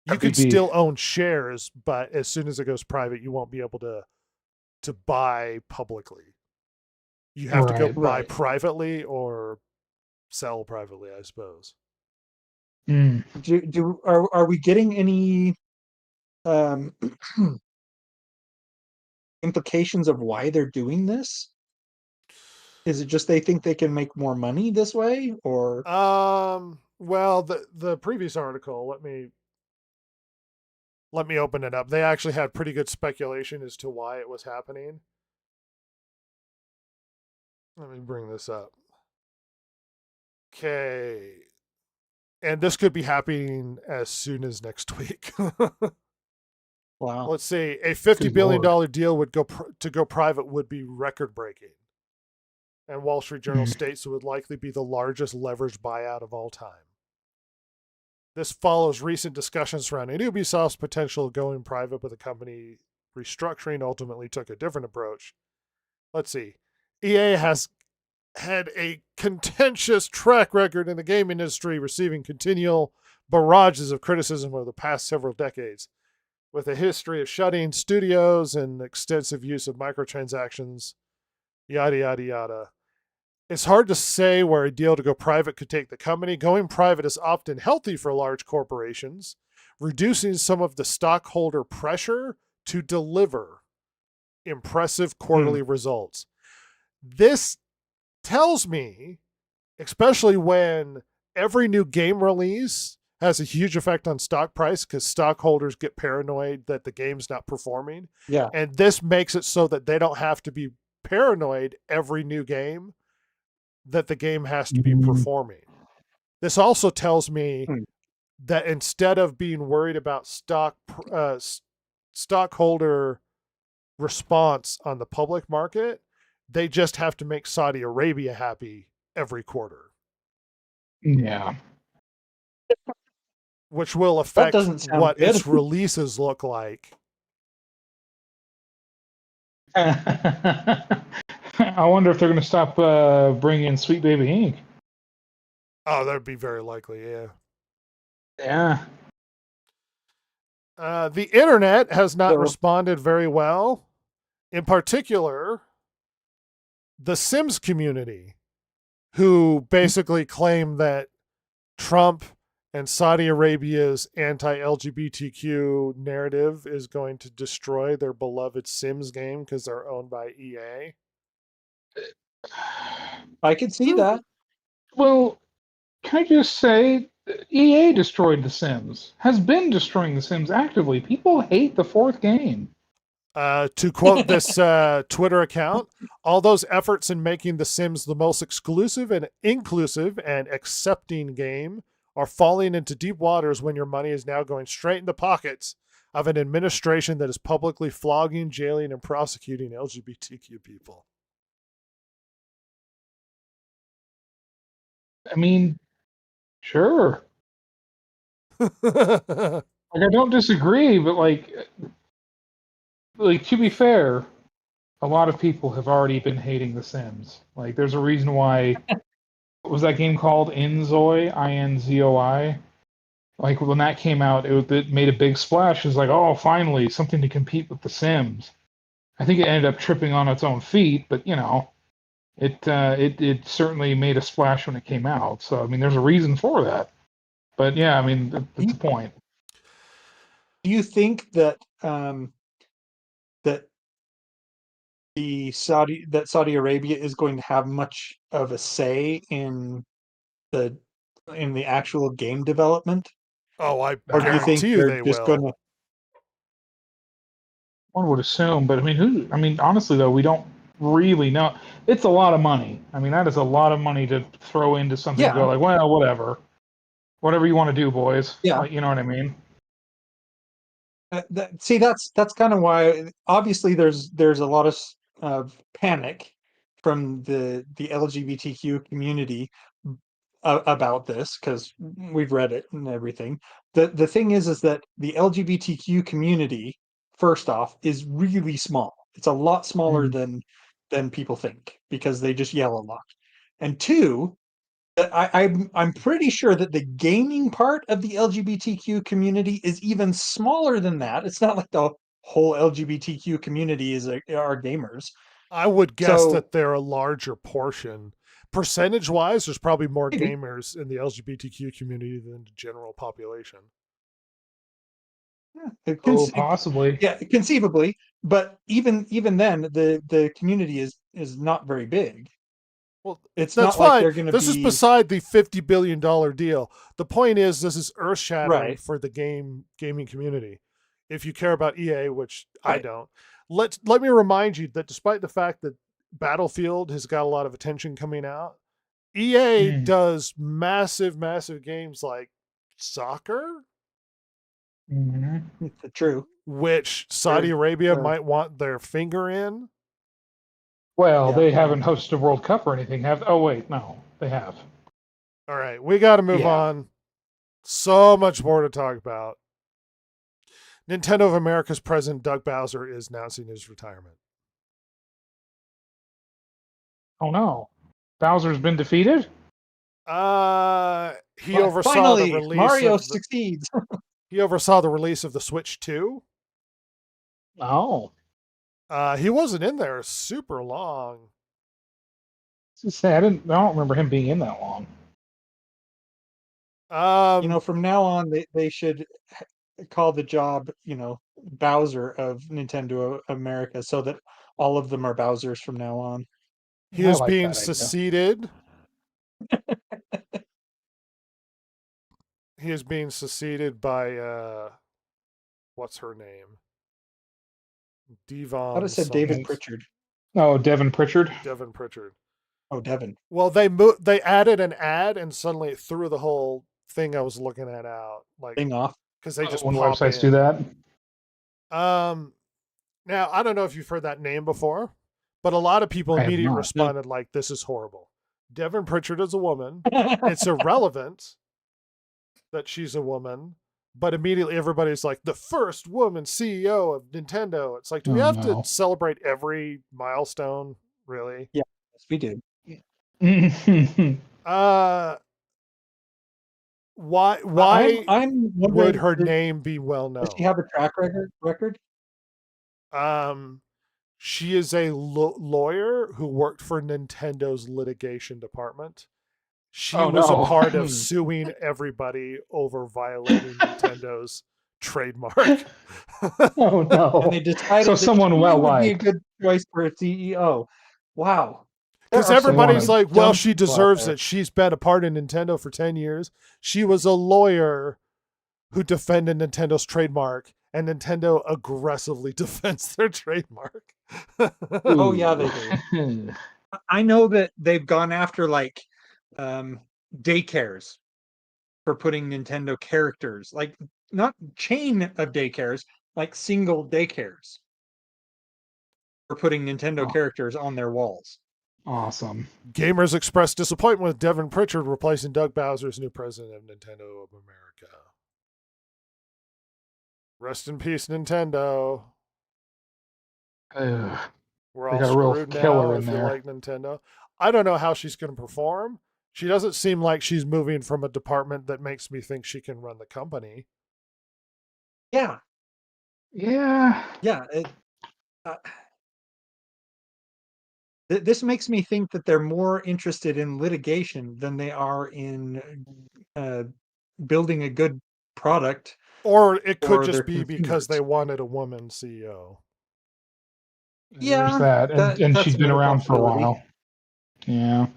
You can still own shares, but as soon as it goes private, you won't be able to buy publicly. You have to go buy privately or sell privately, I suppose. Are we getting any implications of why they're doing this? Is it just they think they can make more money this way, or? Well, the previous article, let me open it up. They actually had pretty good speculation as to why it was happening. Let me bring this up. Okay. And this could be happening as soon as next week. Wow. Let's see. A $50 billion deal would go private would be record breaking. And Wall Street Journal states it would likely be the largest leveraged buyout of all time. This follows recent discussions surrounding Ubisoft's potential of going private, but the company restructuring ultimately took a different approach. Let's see. EA has had a contentious track record in the gaming industry, receiving continual barrages of criticism over the past several decades, with a history of shutting studios and extensive use of microtransactions, yada, yada, yada. It's hard to say where a deal to go private could take the company. Going private is often healthy for large corporations, reducing some of the stockholder pressure to deliver impressive quarterly results. This tells me, especially when every new game release has a huge effect on stock price because stockholders get paranoid that the game's not performing. Yeah. And this makes it so that they don't have to be paranoid every new game that the game has to be performing. This also tells me that instead of being worried about stockholder response on the public market, they just have to make Saudi Arabia happy every quarter. Yeah. Which will affect doesn't sound what good. its releases look like. I wonder if they're going to stop bringing in Sweet Baby Inc. Oh, that'd be very likely, yeah. Yeah. The internet has not responded very well. In particular, the Sims community, who basically claim that Trump and Saudi Arabia's anti-LGBTQ narrative is going to destroy their beloved Sims game because they're owned by EA. I could see that. Well, can I just say, EA destroyed The Sims, has been destroying The Sims actively. People hate the fourth game. To quote this Twitter account, all those efforts in making The Sims the most exclusive and inclusive and accepting game are falling into deep waters when your money is now going straight in the pockets of an administration that is publicly flogging, jailing, and prosecuting LGBTQ people. I mean, sure. I don't disagree, but like to be fair, a lot of people have already been hating The Sims. Like, there's a reason why. What was that game called? Inzoi, Inzoi. Like when that came out, it made a big splash. It's like, oh, finally something to compete with The Sims. I think it ended up tripping on its own feet, but it certainly made a splash when it came out. So I mean, there's a reason for that. But yeah, I mean, that's the point. Do you think that that Saudi Arabia is going to have much of a say in the actual game development? Oh, I Or do you think guarantee you they're they just will. going to? One would assume, but I mean, honestly though, we don't really know. It's a lot of money. I mean, that is a lot of money to throw into something. Yeah. And go like, well, whatever you want to do, boys. Yeah. Like, you know what I mean? That's kind of why. Obviously, there's a lot of panic from the LGBTQ community about this because we've read it and everything. The thing is that the LGBTQ community, first off, is really small. It's a lot smaller than people think because they just yell a lot. And two, I'm pretty sure that the gaming part of the LGBTQ community is even smaller than that. It's not like the whole LGBTQ community are gamers. I would guess So- that they're a larger portion. Percentage wise, there's probably more Maybe. gamers in the LGBTQ community than the general population. Possibly. Yeah, conceivably, but even then, the community is not very big. Well, It's that's not like fine. they're going to This is beside the $50 billion deal. The point is, this is earth shattering Right. for the gaming community. If you care about EA, which I Right. don't, let me remind you that despite the fact that Battlefield has got a lot of attention coming out, EA does massive games like soccer, True. which Saudi Arabia might want their finger in. Well, Yeah. they haven't hosted a World Cup or anything, have? Oh wait, no, they have. All right, we got to move Yeah. on. So much more to talk about. Nintendo of America's president, Doug Bowser, is announcing his retirement. Oh no, Bowser's been defeated. He oversaw Finally, the release. Mario of the, succeeds. he oversaw the release of the Switch 2. Oh, He wasn't in there super long. I don't remember him being in that long. From now on, they should call the job, Bowser of Nintendo America, so that all of them are Bowsers from now on. He is being succeeded. he is being succeeded by what's her name? I would have said something. David Pritchard. Oh, Devin Pritchard. Devin Pritchard. Oh, Devin. Well, they added an ad and suddenly it threw the whole thing I was looking at out, like Thing off. because they just When pop websites in. do that. Now I don't know if you've heard that name before, but a lot of people I have immediately not. responded like, "This is horrible." Devin Pritchard is a woman. It's irrelevant that she's a woman, but immediately everybody's like, "The first woman CEO of Nintendo." It's like, do we Oh, have no. to celebrate every milestone? Really? Yes, we did. Why I'm would wondering, her name be well known? does she have a track record? She is a lawyer who worked for Nintendo's litigation department. She was a part of suing everybody over violating Nintendo's trademark. Oh no! And they decided So that someone she well would be a liked. good choice for a CEO. Wow. Because There are some everybody's like, well, dumb she people out deserves there. it. She's been a part of Nintendo for 10 years. She was a lawyer who defended Nintendo's trademark, and Nintendo aggressively defends their trademark. Oh yeah, they do. I know that they've gone after like daycares for putting Nintendo characters, like not chain of daycares, like single daycares for putting Nintendo characters on their walls. Awesome. Gamers expressed disappointment with Devin Pritchard replacing Doug Bowser as new president of Nintendo of America. Rest in peace, Nintendo. Ugh. We're They all got a real screwed killer now in if you there. like Nintendo. I don't know how she's going to perform. She doesn't seem like she's moving from a department that makes me think she can run the company. Yeah. Yeah. Yeah. This makes me think that they're more interested in litigation than they are in building a good product. Or it could for just their be because consumers. they wanted a woman E CEO. Yeah, There's that. And that's she's been another around for a possibility. while. Yeah.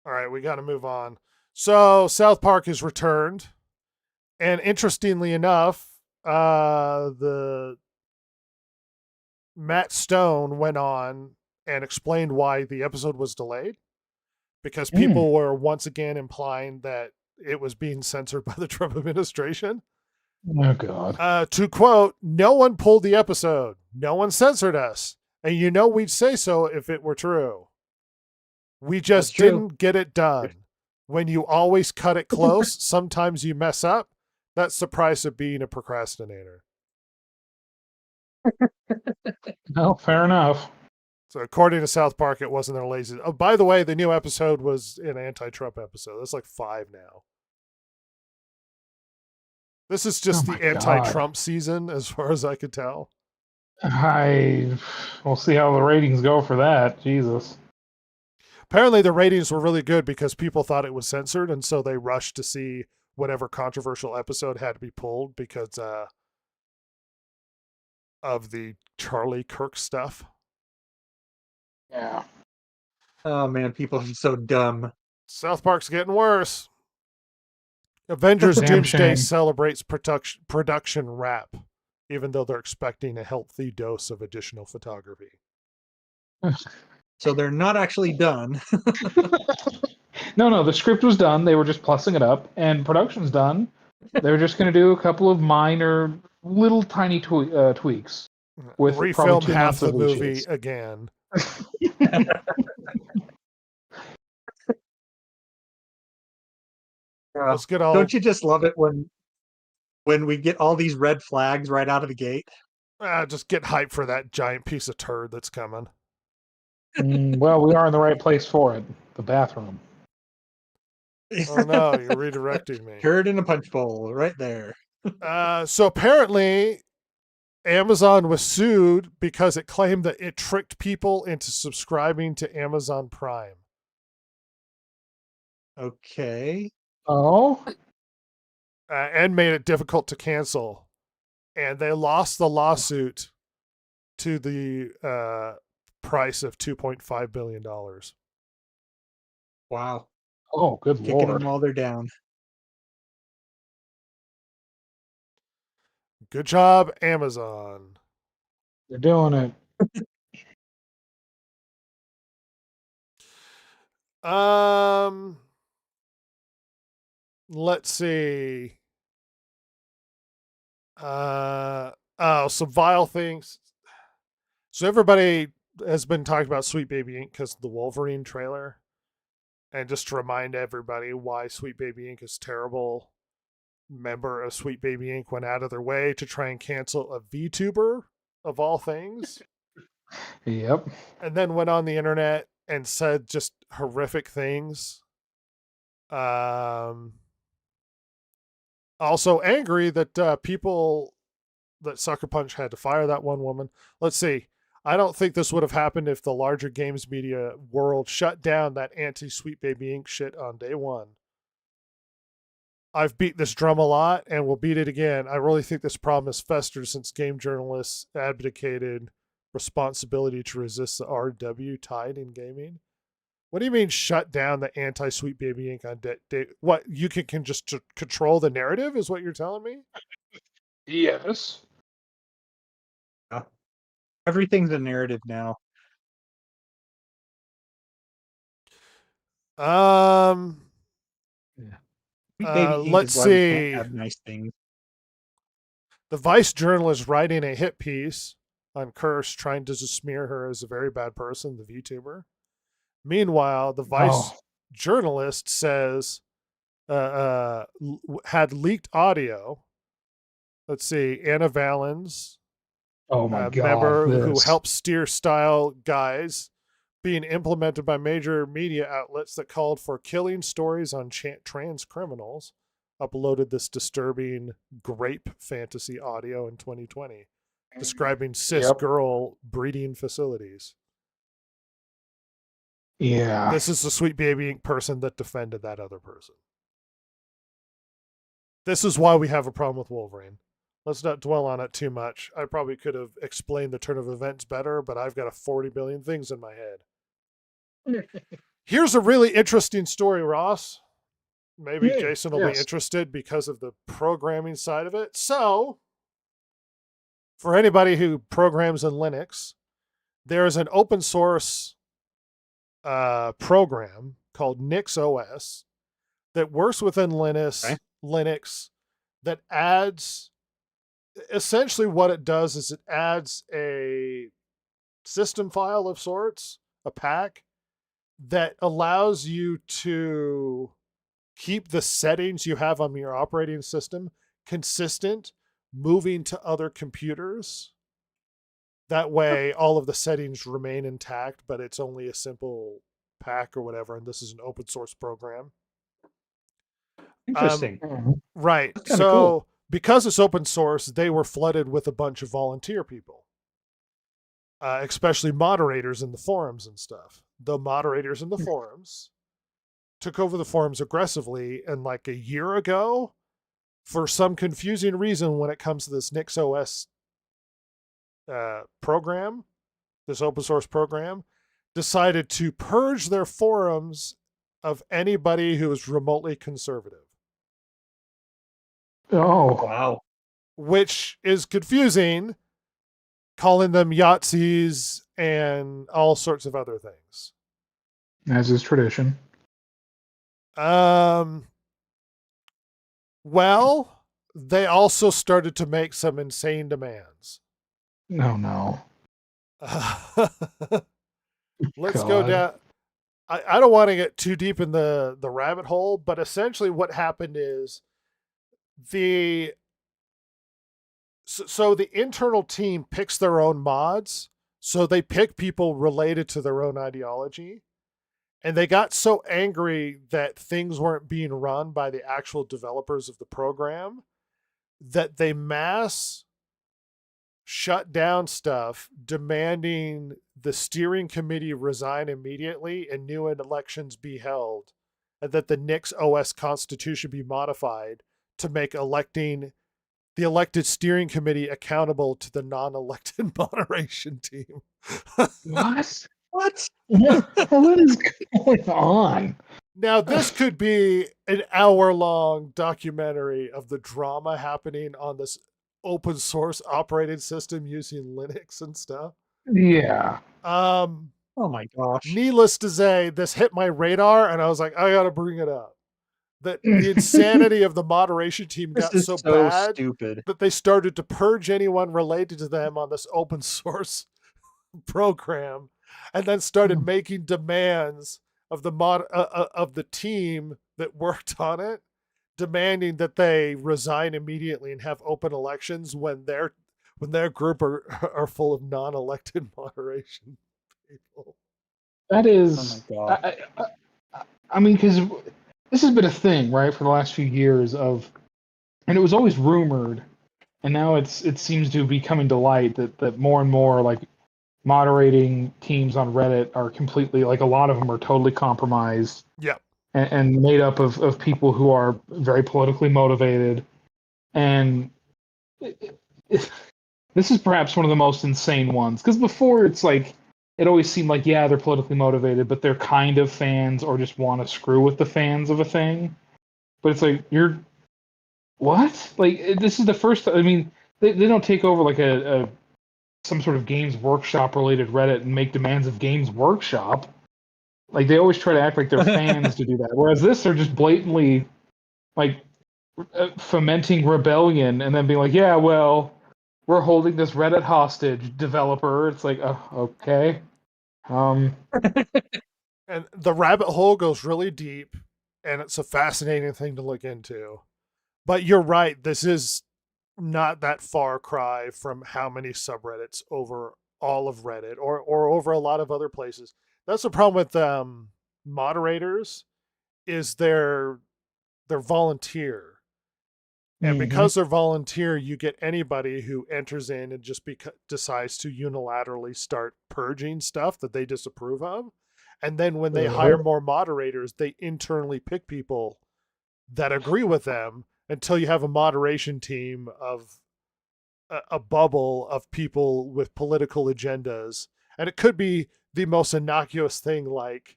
All right, we got to move on. So South Park has returned, and interestingly enough, the Matt Stone went on and explained why the episode was delayed, because people were once again implying that it was being censored by the Trump administration. Oh God. To quote, "No one pulled the episode. No one censored us. And you know we'd say so if it were true. We just didn't get it done. When you always cut it close, sometimes you mess up. That's the price of being a procrastinator." No, fair enough. So according to South Park, it wasn't their lazy. Oh, by the way, the new episode was an anti-Trump episode. That's like 5 now. This is just the anti-Trump season, as far as I could tell. We'll see how the ratings go for that. Jesus. Apparently, the ratings were really good because people thought it was censored, and so they rushed to see whatever controversial episode had to be pulled because of the Charlie Kirk stuff. Yeah. Oh man, people are so dumb. South Park's getting worse. Avengers Damn Doomsday shame. celebrates production wrap, even though they're expecting a healthy dose of additional photography. So they're not actually done. No, the script was done. They were just plussing it up, and production's done. They're just going to do a couple of minor, little tiny tweaks. With refilm probably 2 half months the of movie reshoots. again. Let's get all. Don't you just love it when we get all these red flags right out of the gate? Just get hyped for that giant piece of turd that's coming. Well, we are in the right place for it. The bathroom. Oh no, you're redirecting me. Turd in a punch bowl, right there. So apparently, Amazon was sued because it claimed that it tricked people into subscribing to Amazon Prime. Okay. Oh? And made it difficult to cancel. And they lost the lawsuit to the price of $2.5 billion. Wow. Oh, good Kicking lord. them while they're down. Good job, Amazon. They're doing it. Let's see. Some vile things. So everybody has been talking about Sweet Baby Inc. because of the Wolverine trailer. And just to remind everybody why Sweet Baby Inc. is terrible, member of Sweet Baby Inc. went out of their way to try and cancel a VTuber, of all things. Yep. And then went on the internet and said just horrific things. Also angry that people that Sucker Punch had to fire that one woman. Let's see. I don't think this would have happened if the larger games media world shut down that anti-Sweet Baby Inc. shit on day one. I've beat this drum a lot and will beat it again. I really think this problem has festered since game journalists abdicated responsibility to resist the RW tide in gaming. What do you mean shut down the anti-Sweet Baby Inc. on day? What, you can just control the narrative is what you're telling me? Yes. Everything's a narrative now. Let's see. Have nice things. The Vice journalist writing a hit piece on Curse, trying to smear her as a very bad person, the VTuber. Meanwhile, the Vice journalist says had leaked audio. Let's see, Anna Valens, oh my God, member who helps steer style guys, being implemented by major media outlets that called for killing stories on trans criminals, uploaded this disturbing grape fantasy audio in 2020, describing cis girl breeding facilities. Yeah. This is the Sweet Baby Inc. person that defended that other person. This is why we have a problem with Wolverine. Let's not dwell on it too much. I probably could have explained the turn of events better, but I've got a 40 billion things in my head. Here's a really interesting story, Ross. Maybe Jason will be interested because of the programming side of it. So, for anybody who programs in Linux, there's an open source program called NixOS that works within Linux that adds, essentially what it does is it adds a system file of sorts, a pack, that allows you to keep the settings you have on your operating system consistent, moving to other computers. That way, all of the settings remain intact, but it's only a simple pack or whatever, and this is an open source program. Interesting. Right. So, cool. Because it's open source, they were flooded with a bunch of volunteer people, especially moderators in the forums and stuff. The moderators in the forums took over the forums aggressively, and like a year ago, for some confusing reason when it comes to this NixOS program, this open source program, decided to purge their forums of anybody who is remotely conservative. Oh, wow. Which is confusing, calling them Yahtzees and all sorts of other things. As is tradition. Well, they also started to make some insane demands. No. Let's go down. I don't want to get too deep in the rabbit hole, but essentially what happened is the internal team picks their own mods. So they pick people related to their own ideology. And they got so angry that things weren't being run by the actual developers of the program that they mass shut down stuff, demanding the steering committee resign immediately and new elections be held, and that the NixOS constitution be modified to make electing the elected steering committee accountable to the non-elected moderation team. What? What? What is going on? Now, this could be an hour-long documentary of the drama happening on this open source operating system using Linux and stuff. Yeah. Oh my gosh. Needless to say, this hit my radar, and I was like, I got to bring it up. That the insanity of the moderation team This got is so so bad stupid. that they started to purge anyone related to them on this open source program, and then started making demands of the team that worked on it, demanding that they resign immediately and have open elections when their group are full of non-elected moderation people. That is, Oh my God. I mean, because this has been a thing, right, for the last few years and it was always rumored, and now it seems to be coming to light that more and more like moderating teams on Reddit are completely, like, a lot of them are totally compromised. Yep. And made up of people who are very politically motivated. And this is perhaps one of the most insane ones. Because before, it's like, it always seemed like, yeah, they're politically motivated, but they're kind of fans or just want to screw with the fans of a thing. But it's like, you're... What? Like, this is the first... I mean, they don't take over, like, some sort of Games Workshop-related Reddit and make demands of Games Workshop. Like, they always try to act like they're fans to do that. Whereas this, they're just blatantly, like, fomenting rebellion and then being like, yeah, well, we're holding this Reddit hostage, developer. It's like, okay. And the rabbit hole goes really deep, and it's a fascinating thing to look into. But you're right, this is not that far cry from how many subreddits over all of Reddit or over a lot of other places. That's the problem with moderators, is they're volunteer. And because they're volunteer, you get anybody who enters in and just decides to unilaterally start purging stuff that they disapprove of. And then when they hire more moderators, they internally pick people that agree with them until you have a moderation team of a bubble of people with political agendas. And it could be the most innocuous thing, like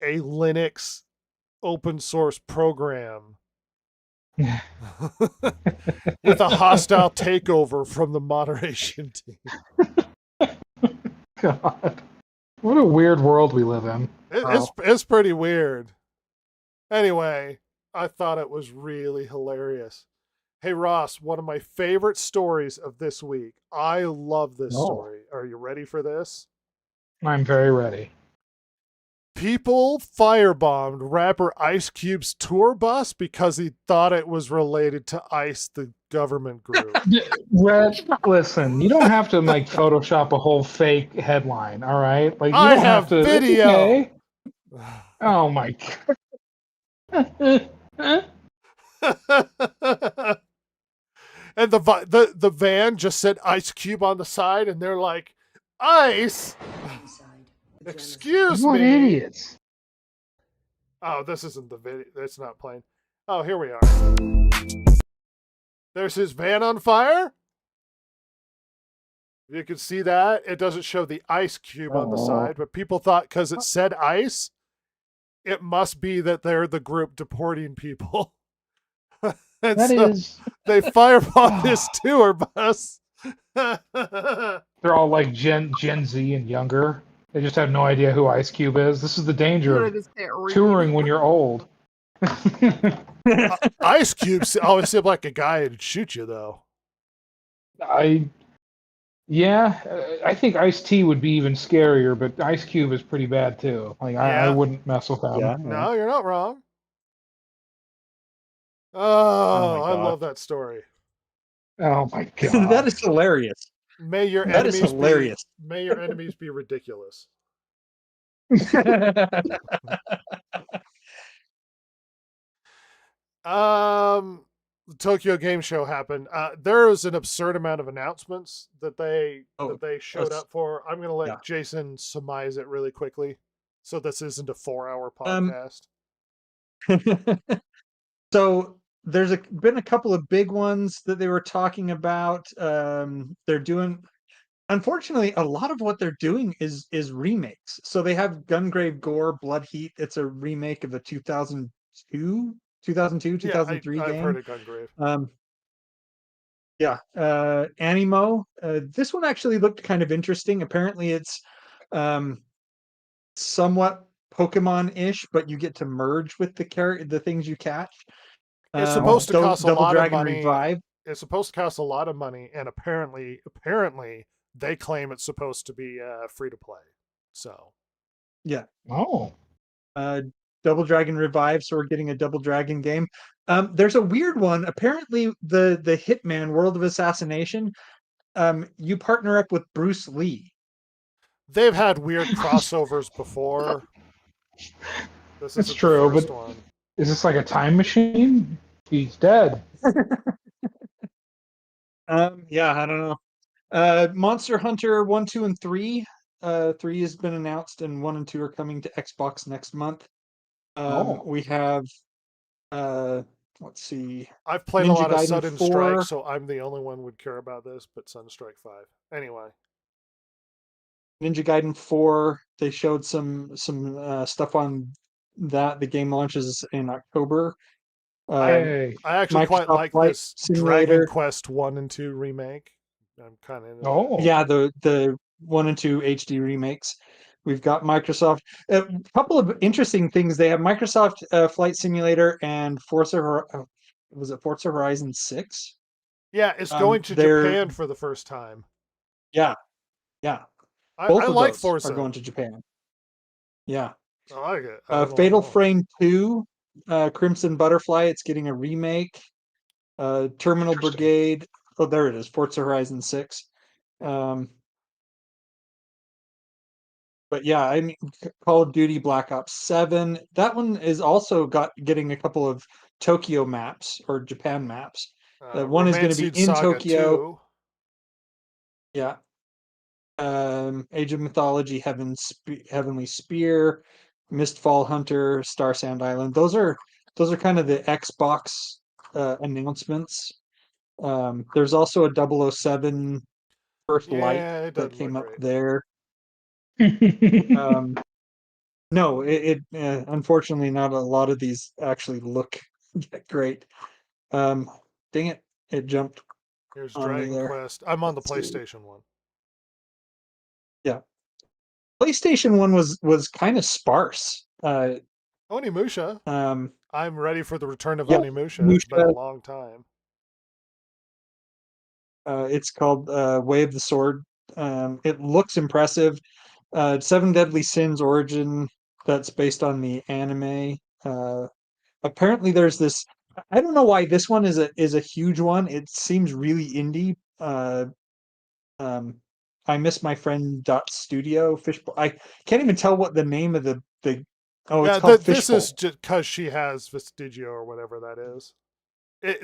a Linux open source program with a hostile takeover from the moderation team. God, what a weird world we live in. It's pretty weird. Anyway, I thought it was really hilarious. Hey Ross, one of my favorite stories of this week. I love this story. Are you ready for this? I'm very ready. People firebombed rapper Ice Cube's tour bus because he thought it was related to ICE, the government group. Red, listen, you don't have to like Photoshop a whole fake headline, all right? Like, you I don't have to, video. Okay. Oh my God. And the van just said Ice Cube on the side, and they're like, Ice? Excuse What me. idiots. Oh, this isn't the video. It's not playing. Oh, here we are. There's his van on fire. You can see that. It doesn't show the Ice Cube on the side, but people thought because it said ICE, it must be that they're the group deporting people. And That so is... they firebombed this tour bus. They're all like Gen Z and younger. They just have no idea who Ice Cube is. This is the danger of touring when you're old. Ice Cube always seemed like a guy who'd shoot you, though. I think Ice-T would be even scarier, but Ice Cube is pretty bad too. Like, I wouldn't mess with him. Yeah. No, you're not wrong. Oh, I love that story. Oh my God. That is hilarious. May your That is enemies hilarious. May your enemies be ridiculous. The Tokyo Game Show happened. There was an absurd amount of announcements that they showed up for. I'm gonna let Jason surmise it really quickly, so this isn't a 4-hour podcast. So there's been a couple of big ones that they were talking about. They're doing, unfortunately, a lot of what they're doing is remakes. So they have Gungrave Gore Blood Heat. It's a remake of the 2002, 2003 I've game. heard of Gungrave. Yeah, Animo. This one actually looked kind of interesting. Apparently, it's somewhat Pokemon-ish, but you get to merge with the things you catch. It's supposed to cost a Double lot of Dragon money. Revive. It's supposed to cost a lot of money, and apparently, they claim it's supposed to be free to play. So, Yeah. Oh. Double Dragon Revive, so we're getting a Double Dragon game. There's a weird one. Apparently, the Hitman World of Assassination, you partner up with Bruce Lee. they've had weird crossovers before. This That's is true, the first but one. is this like a time machine? He's dead. Yeah, I don't know. Monster Hunter 1, 2, and 3. 3 has been announced, and 1 and 2 are coming to Xbox next month. We have, let's see. I've played a Ninja lot of Gaiden Sudden 4. Strike, so I'm the only one who would care about this, but Sudden Strike 5. Anyway. Ninja Gaiden 4. They showed some stuff on that. The game launches in October. Hey. I actually quite Microsoft like Flight this Simulator. Dragon Quest 1 and 2 remake. I'm kind of into that. Yeah, the 1 and 2 HD remakes. We've got Microsoft. A couple of interesting things. They have Microsoft Flight Simulator and was it Forza Horizon 6? Yeah, it's going to Japan for the first time. Yeah, yeah. I like those Forza. are going to Japan. Yeah. I like it. Fatal Frame 2, Crimson Butterfly. It's getting a remake. Terminal Brigade. Oh, there it is. Forza Horizon 6. But yeah, I mean, Call of Duty Black Ops 7. That one is also getting a couple of Tokyo maps or Japan maps. One is going to be in Saga Tokyo. 2. Yeah. Age of Mythology, Heavenly Spear, Mistfall Hunter, Star Sand Island. Those are kind of the Xbox announcence. There's also a 007 First Light that came up there. No, it unfortunately not a lot of these actually look great. Dang it, it jumped. Here's on me Dragon there. Quest. I'm on the Let's see. PlayStation one. Yeah, PlayStation 1 was kind of sparse. Onimusha. I'm ready for the return of Yeah, Onimusha. It's been a long time. It's called Way of the Sword. It looks impressive. Seven Deadly Sins Origin, that's based on the anime. Apparently there's this, I don't know why this one is a huge one. It seems really indie. I Miss My Friend Studio Fishbowl. I can't even tell what the name of the oh, it's called This Fishbowl. is just because she has Vestigio or whatever that is.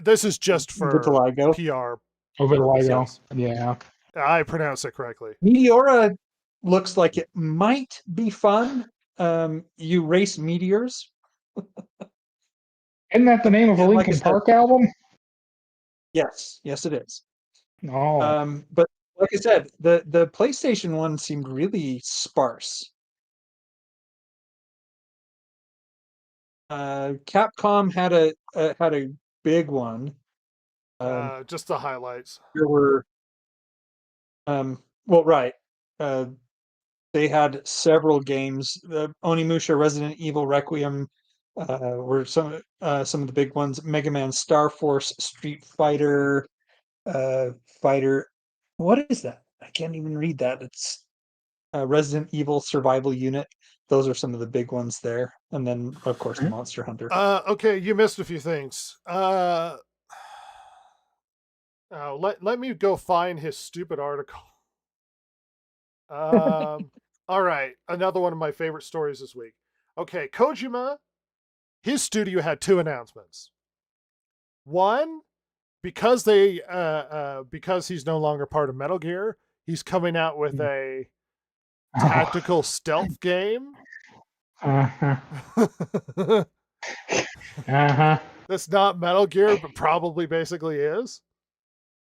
This is just for Vitiligo. PR. Vitiligo. Yes. Yeah. I pronounce it correctly. Meteora looks like it might be fun. You race meteors. Isn't that the name of a Linkin Park album? Yes, it is. Oh. But like I said, the PlayStation 1 seemed really sparse. Capcom had a big one. Just the highlights. There were, well, right. They had several games. Onimusha, Resident Evil Requiem were some of the big ones. Mega Man, Star Force, Street Fighter, Fighter. What is that? I can't even read that. It's Resident Evil Survival Unit. Those are some of the big ones there. And then, of course, Monster Hunter. Okay, you missed a few things. Let me go find his stupid article. All right, another one of my favorite stories this week. Okay, Kojima, his studio had two announcements. One, because he's no longer part of Metal Gear, he's coming out with a tactical stealth game. That's not Metal Gear, but probably basically is.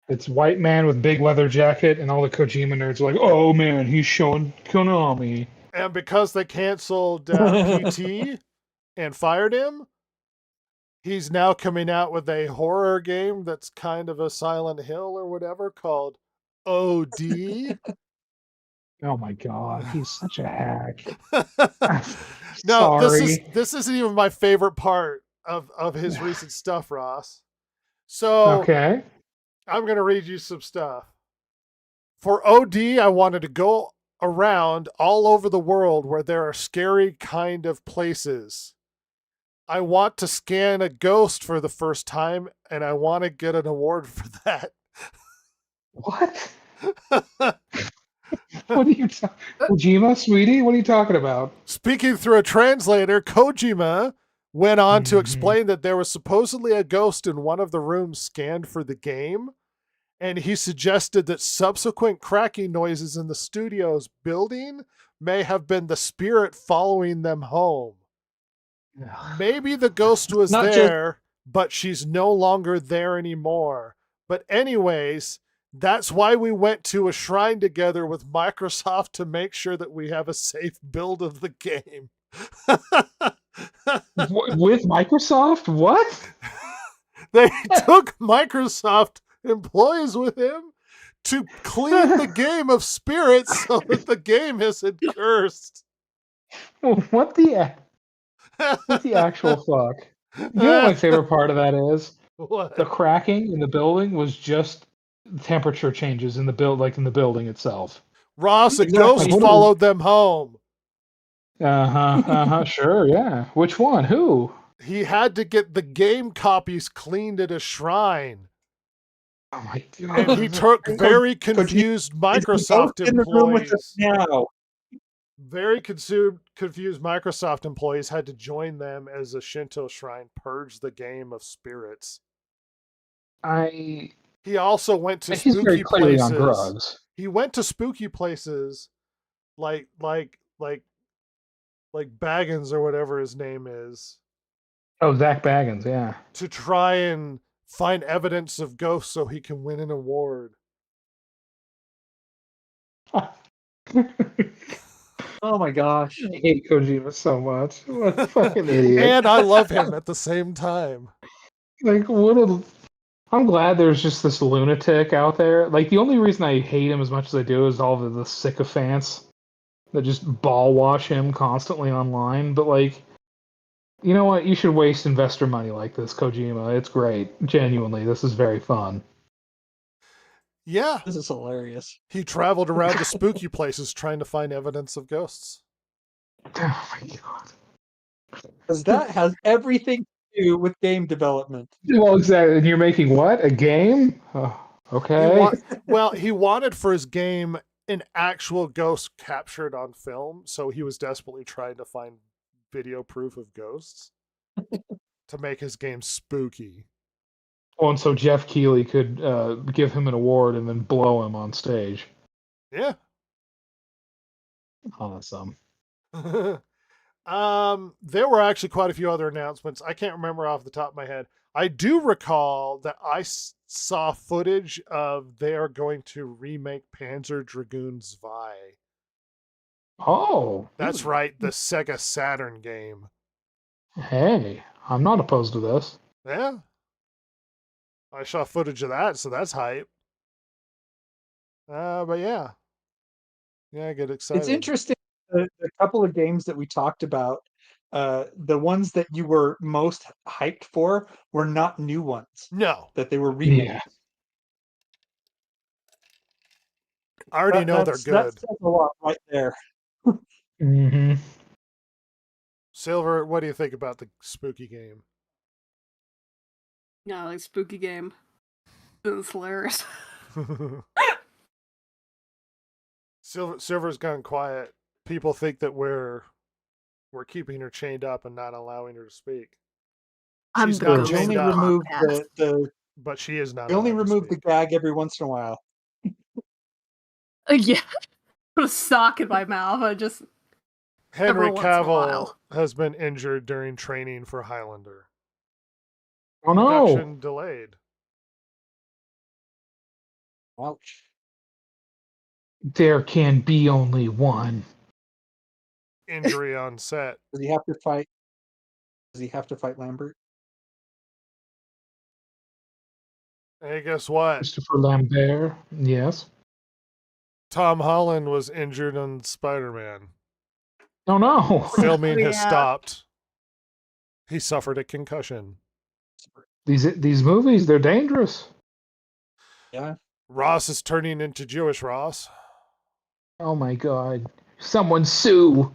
It's white man with big leather jacket, and all the Kojima nerds are like, "Oh man, he's showing Konami." And because they canceled PT and fired him, he's now coming out with a horror game that's kind of a Silent Hill or whatever called OD. Oh my god, he's such a hack. No, Sorry. this isn't even my favorite part of his recent stuff, Ross. So Okay. I'm gonna read you some stuff. For OD, I wanted to go around all over the world where there are scary kind of places. I want to scan a ghost for the first time, and I want to get an award for that. What? What are you talking? Kojima, sweetie? What are you talking about? Speaking through a translator, Kojima went on to explain that there was supposedly a ghost in one of the rooms scanned for the game, and he suggested that subsequent cracking noises in the studio's building may have been the spirit following them home. Maybe the ghost was Not there, but she's no longer there anymore. But anyways, that's why we went to a shrine together with Microsoft to make sure that we have a safe build of the game. With Microsoft? What? They took Microsoft employees with him to clean the game of spirits so that the game isn't cursed. What the actual fuck? You know what my favorite part of that is? What? The cracking in the building was just temperature changes in the building itself. Ross, a Exactly. ghost What followed them home. Sure, yeah. Which one? Who? He had to get the game copies cleaned at a shrine. Oh my And god. he took very confused Microsoft in the room with us employees. now. Very confused Microsoft employees had to join them as a Shinto shrine purge the game of spirits. He also went to He's very spooky clearly places. on drugs. He went to spooky places like Baggins or whatever his name is Oh, Zach Baggins, yeah. to try and find evidence of ghosts so he can win an award. Oh my gosh. I hate Kojima so much. What a fucking idiot. And I love him at the same time. Like, I'm glad there's just this lunatic out there. Like, the only reason I hate him as much as I do is all of the sycophants that just ball wash him constantly online. But, like, you know what? You should waste investor money like this, Kojima. It's great. Genuinely, this is very fun. Yeah. This is hilarious. He traveled around to spooky places trying to find evidence of ghosts. Oh my god. Because that has everything to do with game development. Well, exactly. And you're making what? A game? Oh, okay. He wanted for his game an actual ghost captured on film, so he was desperately trying to find video proof of ghosts to make his game spooky. Oh, and so Jeff Keighley could give him an award and then blow him on stage. Yeah. Awesome. There were actually quite a few other announcements. I can't remember off the top of my head. I do recall that I saw footage of they are going to remake Panzer Dragoon Zwei. Oh. That's right, the Sega Saturn game. Hey, I'm not opposed to this. Yeah. I saw footage of that, so that's hype. But yeah. Yeah, I get excited. It's interesting. The couple of games that we talked about, the ones that you were most hyped for were not new ones. No. That they were remakes. Yeah. I already know they're good. That says a lot right there. Mm-hmm. Silver, what do you think about the spooky game? Yeah, like spooky game. It's hilarious. Silver's gone quiet. People think that we're keeping her chained up and not allowing her to speak. I'm She's the not ghost chained Only up, remove podcast. but she is not. They only allowed to remove the speak. gag every once in a while. Yeah. Put a sock in my mouth. I just Henry every once in a Cavill while. has been injured during training for Highlander. Oh no. Production delayed. Ouch. There can be only one. Injury on set. Does he have to fight? Does he have to fight Lambert? Hey, guess what? Christopher Lambert. Yes. Tom Holland was injured on Spider-Man. Oh no. Filming has Yeah. stopped. He suffered a concussion. These movies, they're dangerous. Yeah. Ross is turning into Jewish Ross. Oh my god. Someone sue.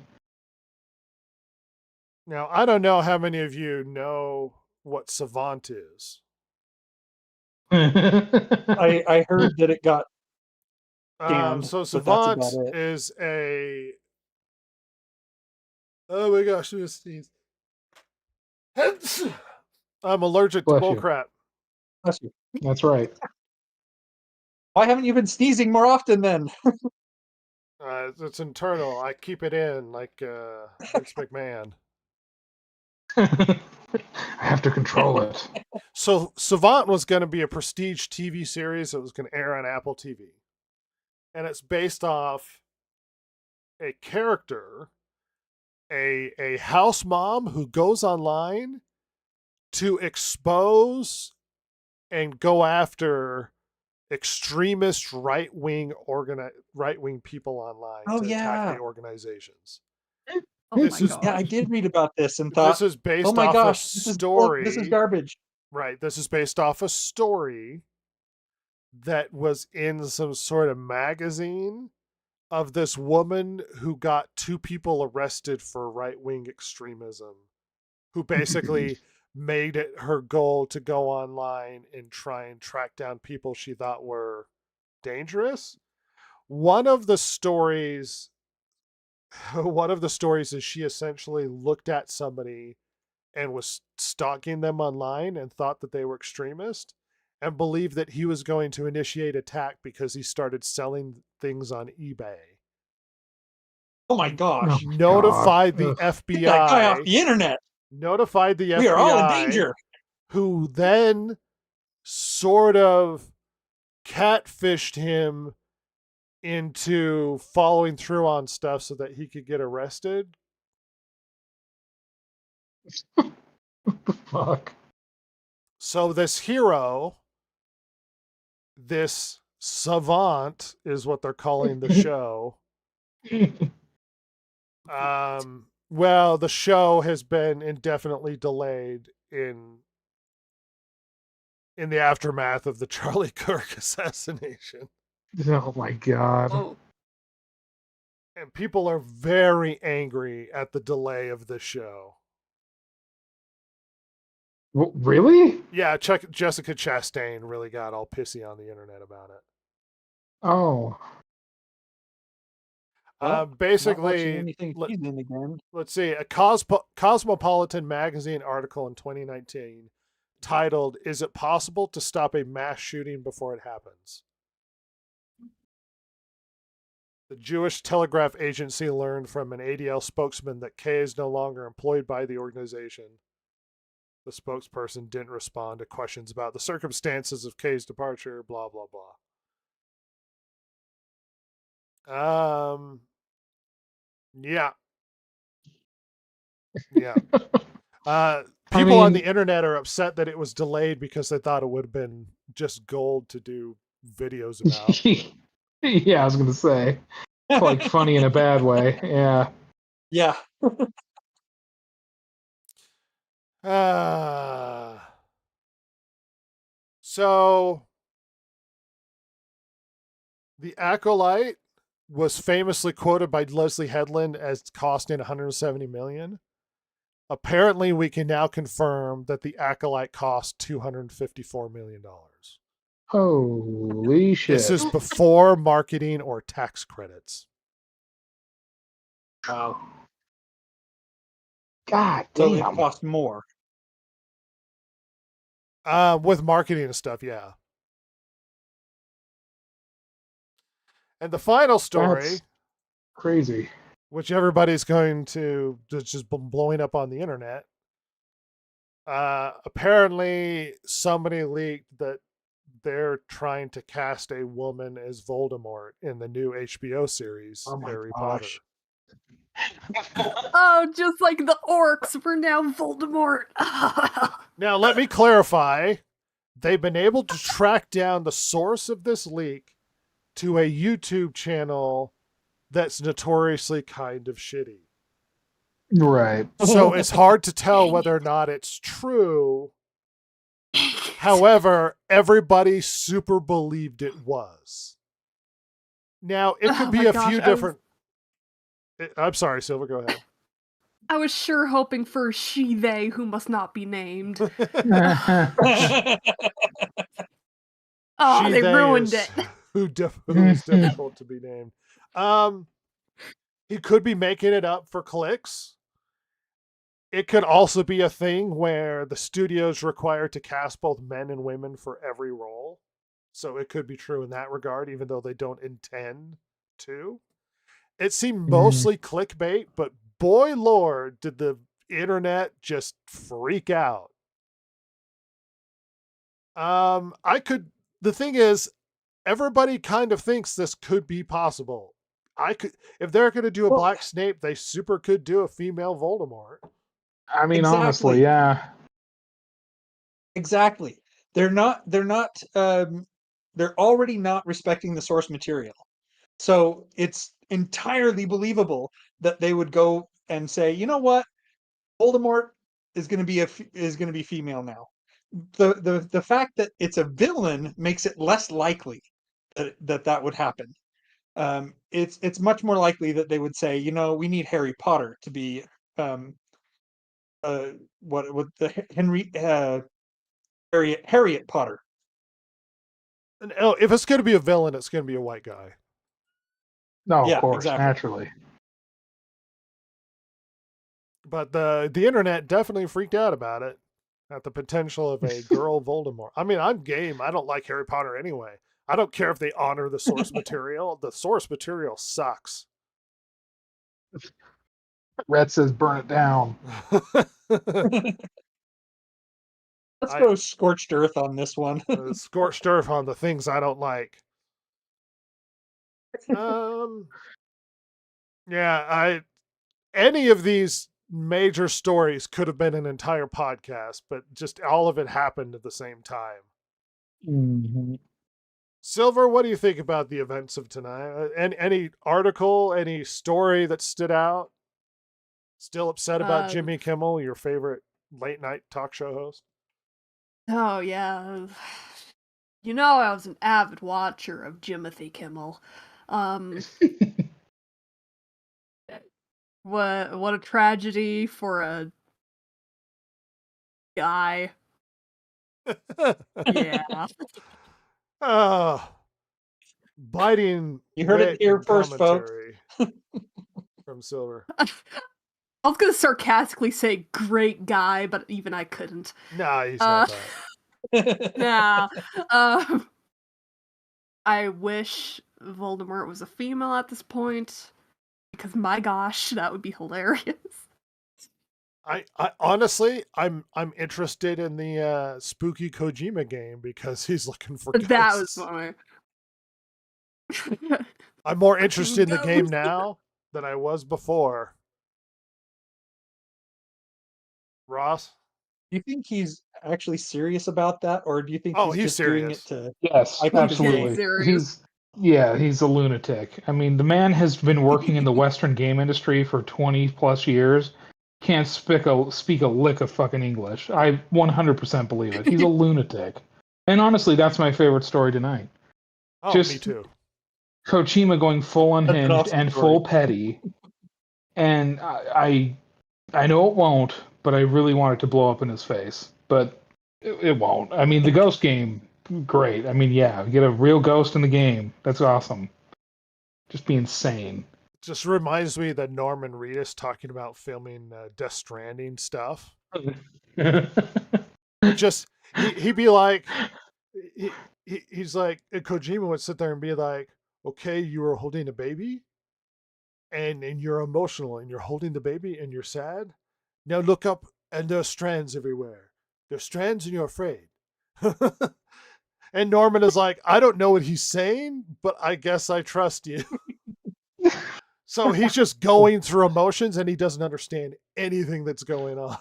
Now, I don't know how many of you know what Savant is. I heard that it got scanned. So but that's about Savant it. is a... Oh my gosh, I'm sneeze. I'm allergic to Bless you. bullcrap. Bless you. That's right. Why haven't you been sneezing more often then? It's internal. I keep it in like Vince McMahon. I have to control it. So Savant was going to be a prestige TV series that was going to air on Apple TV. And it's based off a character, a house mom who goes online to expose and go after extremist right-wing people online Oh, to attack yeah. the organizations. Oh This my is- god. Yeah, I did read about this and thought, This is based oh my off gosh, a this is story. this is garbage. Right. This is based off a story that was in some sort of magazine of this woman who got 2 people arrested for right-wing extremism, who basically made it her goal to go online and try and track down people she thought were dangerous. One of the stories is she essentially looked at somebody and was stalking them online and thought that they were extremist and believed that he was going to initiate attack because he started selling things on eBay. Oh my gosh. Notified the Ugh. FBI. Get that guy off the internet. Notified the FBI. We are all in danger. Who then sort of catfished him into following through on stuff so that he could get arrested. Fuck. So this hero, this savant is what they're calling the show. Well, the show has been indefinitely delayed in the aftermath of the Charlie Kirk assassination. Oh my god. Oh. And people are very angry at the delay of the show. Really? Yeah, Jessica Chastain really got all pissy on the internet about it. Oh. Well, not watching Basically, anything she's in again. let's see, a Cosmopolitan magazine article in 2019 titled, "Is it possible to stop a mass shooting before it happens?" The Jewish Telegraph Agency learned from an ADL spokesman that Kay is no longer employed by the organization. The spokesperson didn't respond to questions about the circumstances of Kay's departure, blah, blah, blah. Yeah. Yeah. People on the internet are upset that it was delayed because they thought it would have been just gold to do videos about. Yeah, I was gonna say. Like funny in a bad way. Yeah. Yeah. So The Acolyte was famously quoted by Leslie Headland as costing $170 million. Apparently, we can now confirm that The Acolyte cost $254 million. Holy shit. This is before marketing or tax credits. Wow. God So it damn. cost more. With marketing and stuff, yeah. And the final story, That's crazy. which everybody's going to just blowing up on the internet. Apparently, somebody leaked that they're trying to cast a woman as Voldemort in the new HBO series, Harry Potter. Oh, just like the orcs, we're now Voldemort. Now, let me clarify. they've been able to track down the source of this leak to a YouTube channel that's notoriously kind of shitty. Right. So it's hard to tell whether or not it's true. However, everybody super believed it was. Now, it could be a few different... I'm sorry, Silver, go ahead. I was sure hoping for she, they, who must not be named. Oh, they ruined it. Who is difficult to be named. He could be making it up for clicks. It could also be a thing where the studio's required to cast both men and women for every role. So it could be true in that regard, even though they don't intend to. It seemed mostly clickbait, but boy lord, did the internet just freak out. The thing is, everybody kind of thinks this could be possible. If they're going to do a Black Snape, they super could do a female Voldemort. I mean, honestly, yeah. Exactly. They're already not respecting the source material. So it's entirely believable that they would go and say, you know what, Voldemort is going to be female now. The fact that it's a villain makes it less likely that would happen. It's much more likely that they would say, you know, we need Harry Potter to be what the Harriet Potter. And if it's going to be a villain, it's going to be a white guy. No, yeah, of course, exactly. Naturally. But the internet definitely freaked out about it, at the potential of a girl Voldemort. I mean, I'm game. I don't like Harry Potter anyway. I don't care if they honor the source material. The source material sucks. Red says burn it down. Let's go scorched earth on this one. Scorched earth on the things I don't like. Yeah, any of these major stories could have been an entire podcast, but just all of it happened at the same time. Mm-hmm. Silver, what do you think about the events of tonight? Any article, any story that stood out? Still upset about Jimmy Kimmel, your favorite late night talk show host? Oh, yeah. You know, I was an avid watcher of Jimothy Kimmel. What a tragedy for a guy. Yeah. Biting. You heard it here first, folks. From Silver. I was gonna sarcastically say great guy, but even I couldn't. Nah, he's not that. Nah. I wish Voldemort was a female at this point, because my gosh, that would be hilarious. I honestly, I'm interested in the spooky Kojima game because he's looking for ghosts. That was funny. I'm more interested in the game now than I was before. Ross? Do you think he's actually serious about that, or do you think he's just serious. doing it to... Yes, absolutely. He's a lunatic. I mean, the man has been working in the Western game industry for 20 plus years. Can't speak a lick of fucking English. I 100% believe it. He's a lunatic. And honestly, that's my favorite story tonight. Oh, me too. Kojima going full unhinged awesome and story. full petty. And I know it won't, but I really want it to blow up in his face. But it won't. I mean, the Ghost game, great. I mean, yeah, get a real ghost in the game. That's awesome. Just be insane. Just reminds me that Norman Reedus talking about filming Death Stranding stuff. Just he'd be like, he's like, Kojima would sit there and be like, okay, you were holding a baby, and you're emotional, and you're holding the baby, and you're sad. Now look up, and there's strands everywhere. There's strands, and you're afraid. And Norman is like, I don't know what he's saying, but I guess I trust you. So he's just going through emotions and he doesn't understand anything that's going on.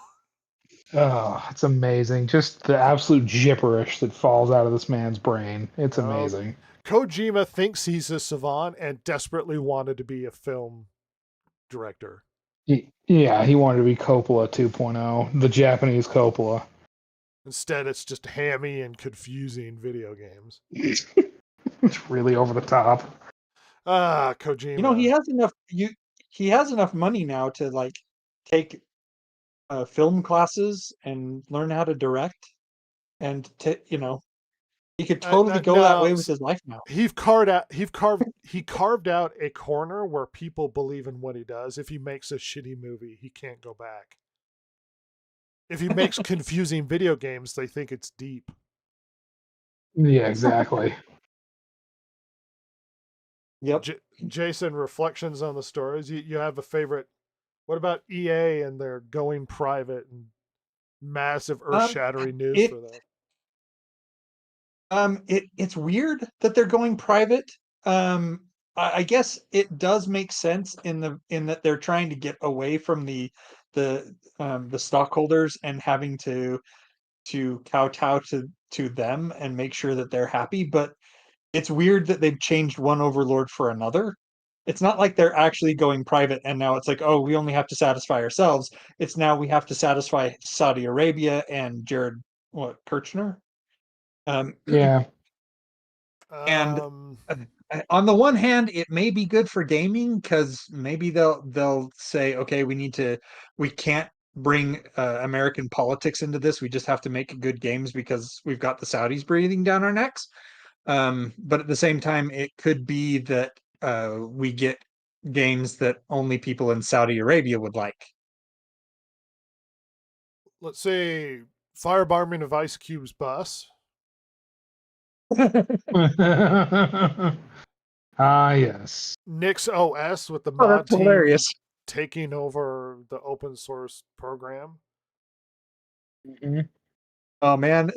Oh, it's amazing. Just the absolute gibberish that falls out of this man's brain. It's amazing. Kojima thinks he's a savant and desperately wanted to be a film director. Yeah, he wanted to be Coppola 2.0, the Japanese Coppola. Instead, it's just hammy and confusing video games. It's really over the top. Kojima. You know, he has enough money now to like take film classes and learn how to direct, and he could totally go that way with his life now. He carved out a corner where people believe in what he does. If he makes a shitty movie, he can't go back. If he makes confusing video games, they think it's deep. Yeah, exactly. Yep. Jason, reflections on the stories. You have a favorite? What about EA and their going private and massive earth-shattering news for that? It's weird that they're going private. I guess it does make sense in that they're trying to get away from the stockholders and having to kowtow to them and make sure that they're happy. But it's weird that they've changed one overlord for another. It's not like they're actually going private and now it's like, oh, we only have to satisfy ourselves. It's now we have to satisfy Saudi Arabia and Jared Kirchner. Yeah. And on the one hand, it may be good for gaming because maybe they'll say, okay, we can't bring American politics into this. We just have to make good games because we've got the Saudis breathing down our necks. But at the same time, it could be that we get games that only people in Saudi Arabia would like. Let's say firebombing of Ice Cube's bus. Yes. Nix OS with the mod team hilarious. taking over the open source program. Mm-hmm. Oh man,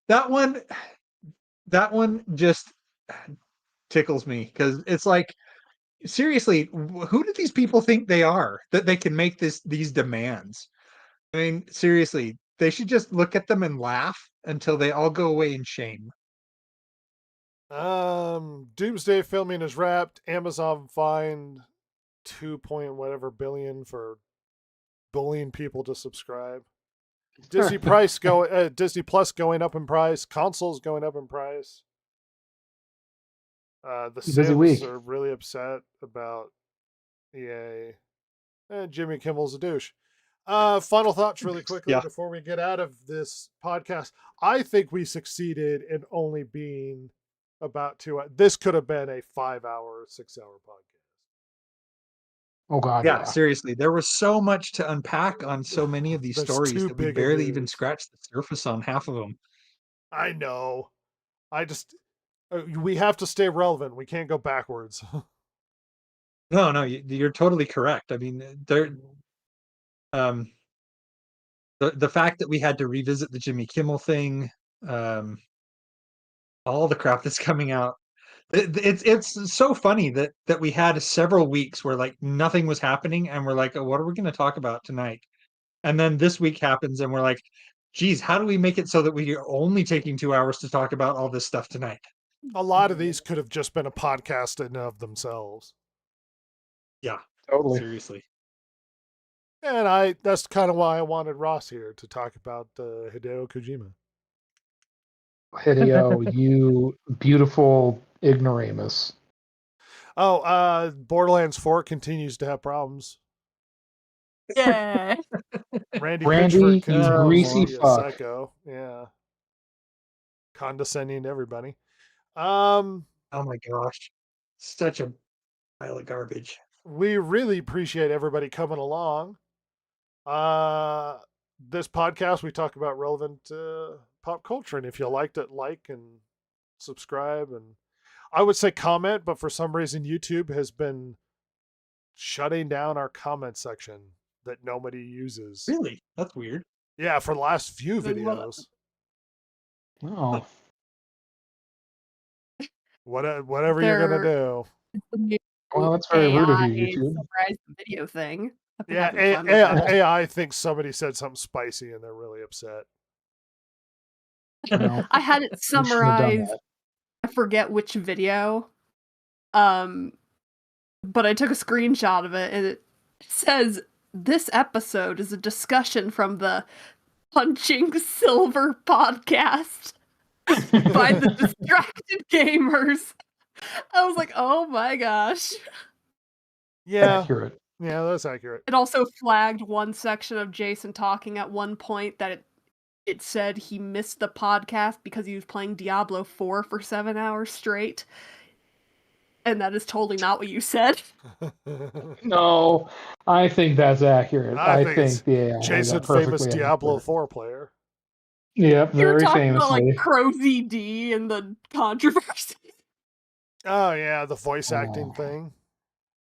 that one just tickles me because it's like, seriously, who do these people think they are that they can make these demands? I mean, seriously, they should just look at them and laugh until they all go away in shame. Doomsday filming is wrapped. Amazon fined 2 point whatever billion for bullying people to subscribe. Disney Plus going up in price. Consoles going up in price. The Sims are really upset about EA. And Jimmy Kimmel's a douche. Final thoughts really quickly before we get out of this podcast. I think we succeeded in only being about 2 hours. This could have been a 5-hour, 6-hour podcast. Oh God! Yeah, seriously, there was so much to unpack on so many of these stories that we barely even scratched the surface on half of them. I know. We have to stay relevant. We can't go backwards. No, you're totally correct. I mean, the fact that we had to revisit the Jimmy Kimmel thing, all the crap that's coming out. It's so funny that we had several weeks where like nothing was happening and we're like, oh, what are we going to talk about tonight? And then this week happens and we're like, geez, how do we make it so that we are only taking 2 hours to talk about all this stuff tonight? A lot of these could have just been a podcast in of themselves. Yeah, totally. Seriously. And that's kind of why I wanted Ross here to talk about Hideo Kojima. Hideo, you beautiful ignoramus. Oh, Borderlands 4 continues to have problems. Yeah. Randy, you greasy fuck. Psycho. Yeah. Condescending to everybody. Oh my gosh. Such a pile of garbage. We really appreciate everybody coming along. This podcast, we talk about relevant pop culture. And if you liked it, like and subscribe. And I would say comment, but for some reason, YouTube has been shutting down our comment section that nobody uses. Really? That's weird. Yeah, for the last few videos. Oh. Whatever you're going to do. Well, that's very rude of you, YouTube. Surprise video thing. I've been Yeah, having fun with that. AI thinks somebody said something spicy and they're really upset. No, I had it we shouldn't have done summarized. that. I forget which video. But I took a screenshot of it, and it says this episode is a discussion from the Punching Silver podcast by the Distracted Gamers. I was like, oh my gosh. Yeah, Accurate. yeah, that's accurate. It also flagged one section of Jason talking at one point that it said he missed the podcast because he was playing Diablo 4 for 7 hours straight. And that is totally not what you said. No, I think that's accurate. I I think think it's the AI has Jason, that famous perfectly Diablo accurate. 4 player. Yep, You were very talking about famously. like Pro ZD and the controversy. Oh yeah, the voice acting Oh. thing.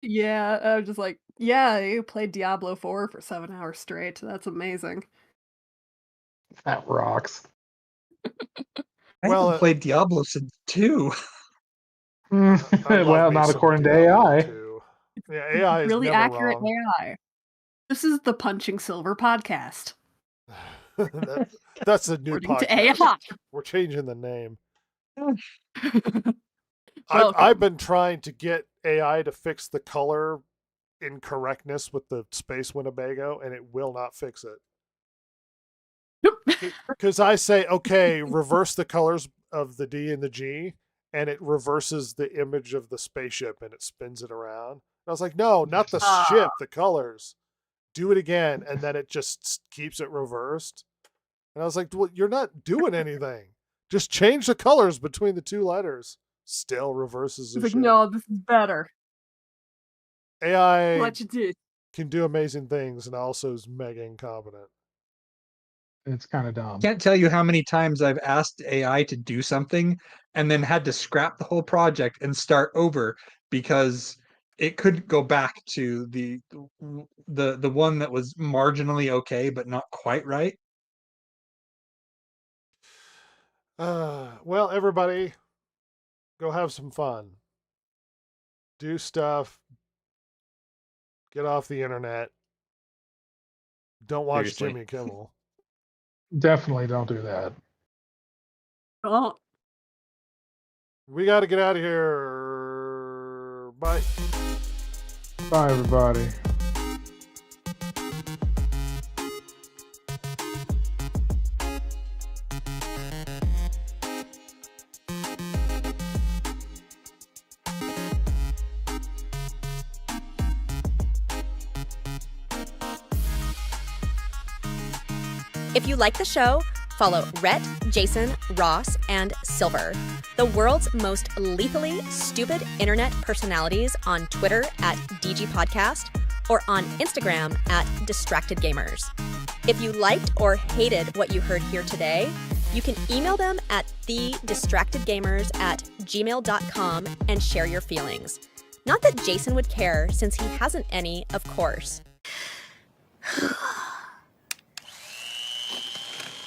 Yeah, I was just like, yeah, you played Diablo 4 for 7 hours straight. That's amazing. That rocks. I Well, haven't played Diablo since 2. I love Well, me not some according to Diablo AI. 2. Yeah, AI is Really never accurate wrong. AI. This is the Punching Silver podcast. That's a new According to podcast. AI. We're changing the name. Welcome. I've been trying to get AI to fix the color incorrectness with the Space Winnebago, and it will not fix it. Because I say, okay, reverse the colors of the D and the G, and it reverses the image of the spaceship and it spins it around. And I was like, no, not the ship, the colors. Do it again, and then it just keeps it reversed. And I was like, well, you're not doing anything. Just change the colors between the two letters. Still reverses the He's like, ship. no, this is better. AI What you did. can do amazing things and also is mega incompetent. It's kind of dumb. Can't tell you how many times I've asked AI to do something and then had to scrap the whole project and start over because it couldn't go back to the one that was marginally okay but not quite right. Well, everybody, go have some fun. Do stuff. Get off the internet. Don't watch Seriously. Jimmy Kimmel. Definitely don't do that. Oh, We got to get out of here. Bye. Bye, everybody. If you like the show, follow Rhett, Jason, Ross, and Silver, the world's most lethally stupid internet personalities, on Twitter at DG Podcast or on Instagram at Distracted Gamers. If you liked or hated what you heard here today, you can email them at thedistractedgamers@gmail.com and share your feelings. Not that Jason would care, since he hasn't any, of course.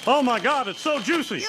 Oh my God, it's so juicy.